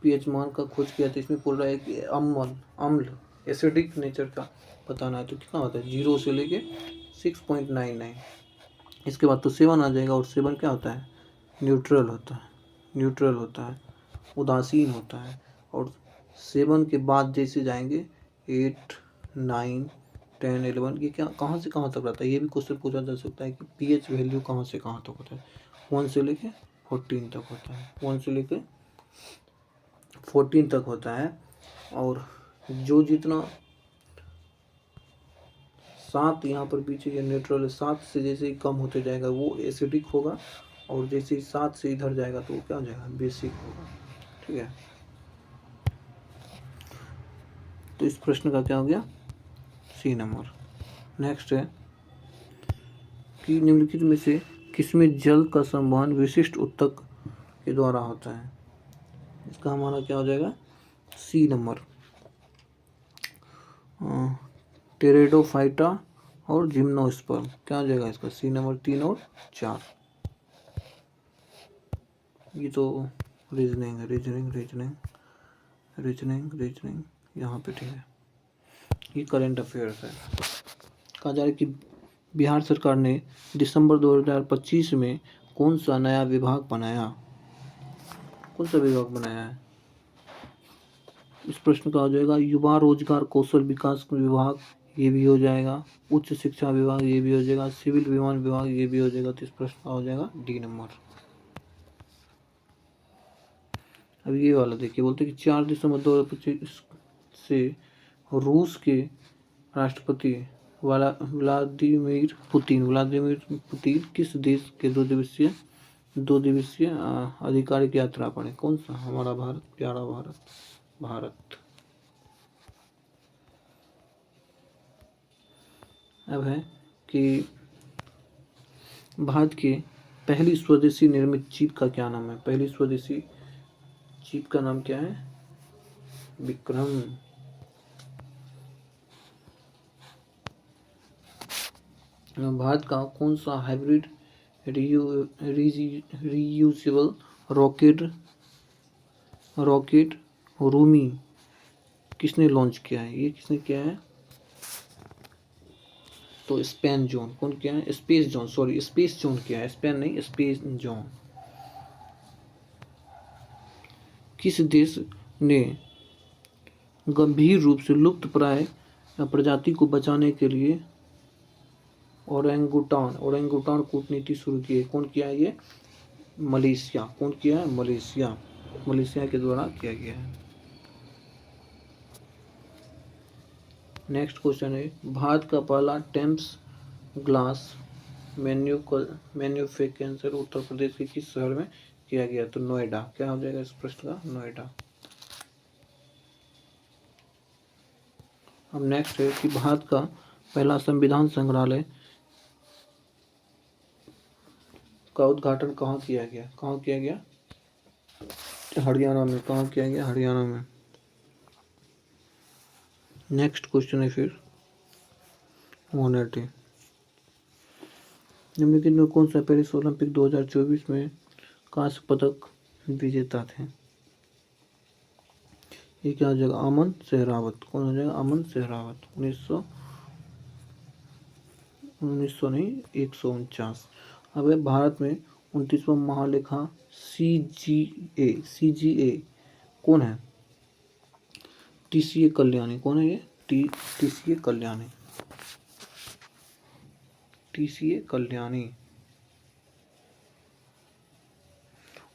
A: पीएच मान का खोज किया था। इसमें बोल रहा है कि अम्ल एसिडिक नेचर का बताना है। तो कितना होता है? 0 से लेके 6.99। इसके बाद तो 7 आ जाएगा। और 7 क्या होता है? न्यूट्रल होता है। न्यूट्रल होता है, उदासीन होता है। और 7 के बाद जैसे जाएंगे 8, 9, 10, 11, ये क्या कहाँ से कहाँ तक रहता है? ये भी क्वेश्चन पूछा जा सकता है कि पीएच वैल्यू कहाँ से कहाँ तक होता है। 1 से लेके 14 तक होता है। 1 से लेके 14 तक होता है। और जो जितना 7 यहाँ पर पीछे ये न्यूट्रल है, 7 से जैसे ही कम होते जाएगा वो एसिडिक होगा। और जैसे ही 7 से इधर जाएगा तो वो क्या हो जाएगा? बेसिक होगा। ठीक है, तो इस प्रश्न का क्या हो गया? सी नंबर। नेक्स्ट है कि निम्नलिखित में से किसमें जल का संवहन विशिष्ट ऊतक के द्वारा होता है? इसका हमारा क्या हो जाएगा? C number. टेरेडोफाइटा और जिम्नोस्पर्म। क्या हो जाएगा इसका? सी नंबर 3 और 4। ये तो रीजनिंग है, रीजनिंग यहाँ पे। ठीक है, ये करंट अफेयर्स है। कहा जा रहा है कि बिहार सरकार ने दिसंबर 2025 में कौन सा नया विभाग बनाया? कौन सा विभाग बनाया है? इस प्रश्न का हो जाएगा युवा रोजगार कौशल विकास विभाग, ये भी हो जाएगा। उच्च शिक्षा विभाग, ये भी हो जाएगा। सिविल विमान विभाग, ये भी हो जाएगा। तो इस प्रश्न का हो जाएगा डी नंबर। अब ये वाला देखिए, बोलते कि 4 दिसंबर 2025 से रूस के राष्ट्रपति व्लादिमीर पुतिन किस देश के 2 दिवसीय आधिकारिक यात्रा पर है? कौन सा? हमारा भारत, प्यारा भारत। अब है कि भारत की पहली स्वदेशी निर्मित जीप का क्या नाम है? पहली स्वदेशी जीप का नाम क्या है? विक्रम। भारत का कौन सा हाइब्रिड रीयूजेबल रॉकेट रूमी किसने लॉन्च किया है? ये किसने किया है? तो स्पेन जोन। कौन किया है? स्पेस जोन किया है। स्पेन नहीं, स्पेस जोन। किस देश ने गंभीर रूप से लुप्त प्राय प्रजाति को बचाने के लिए ओरेंगुटान कूटनीति शुरू की है? कौन किया है ये? मलेशिया। कौन किया है? मलेशिया के द्वारा किया गया है। नेक्स्ट क्वेश्चन है भारत का पहला Thames glass manufacture Uttar Pradesh के किस शहर में किया गया? तो नोएडा। क्या हो जाएगा इस प्रश्न का? नोएडा। अब नेक्स्ट है कि भारत का पहला संविधान संग्रहालय का उद्घाटन कहाँ किया गया? कहाँ किया गया? हरियाणा में। कहाँ किया गया? हरियाणा में। नेक्स्ट क्वेश्चन है फिर 180। निम्नलिखित में कौन सा पेरिस ओलंपिक 2024 में कांस्य पदक विजेता थे? ये क्या हो जाएगा? अमन सहरावत। कौन हो जाएगा? अमन सहरावत। 1900 नहीं, 149। अब है भारत में 29वां महालेखा सीजीए कौन है? टीसीए कल्याणी। कौन है ये? टीसीए कल्याणी। TCA कल्याणी।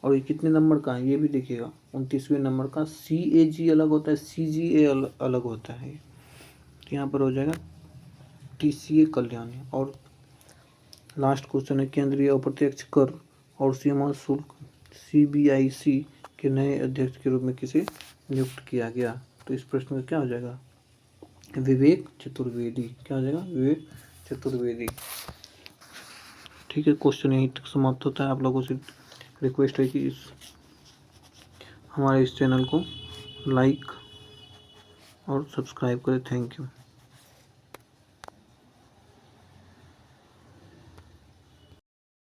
A: और ये कितने नंबर का है ये भी देखिएगा, 29वें नंबर का। CAG अलग होता है, CGA अलग होता है। तो यहाँ पर हो जाएगा TCA कल्याणी। और लास्ट क्वेश्चन है, केंद्रीय अप्रत्यक्ष कर और सीमा शुल्क CBIC के नए अध्यक्ष के रूप में किसे नियुक्त किया गया? तो इस प्रश्न में क्या हो जाएगा? विवेक चतुर्वेदी। क्या हो जाएगा? विवेक चतुर्वेदी। ठीक है, क्वेश्चन यहीं तक समाप्त होता है। आप लोगों से रिक्वेस्ट है कि हमारे इस चैनल को लाइक और सब्सक्राइब करें। Thank you.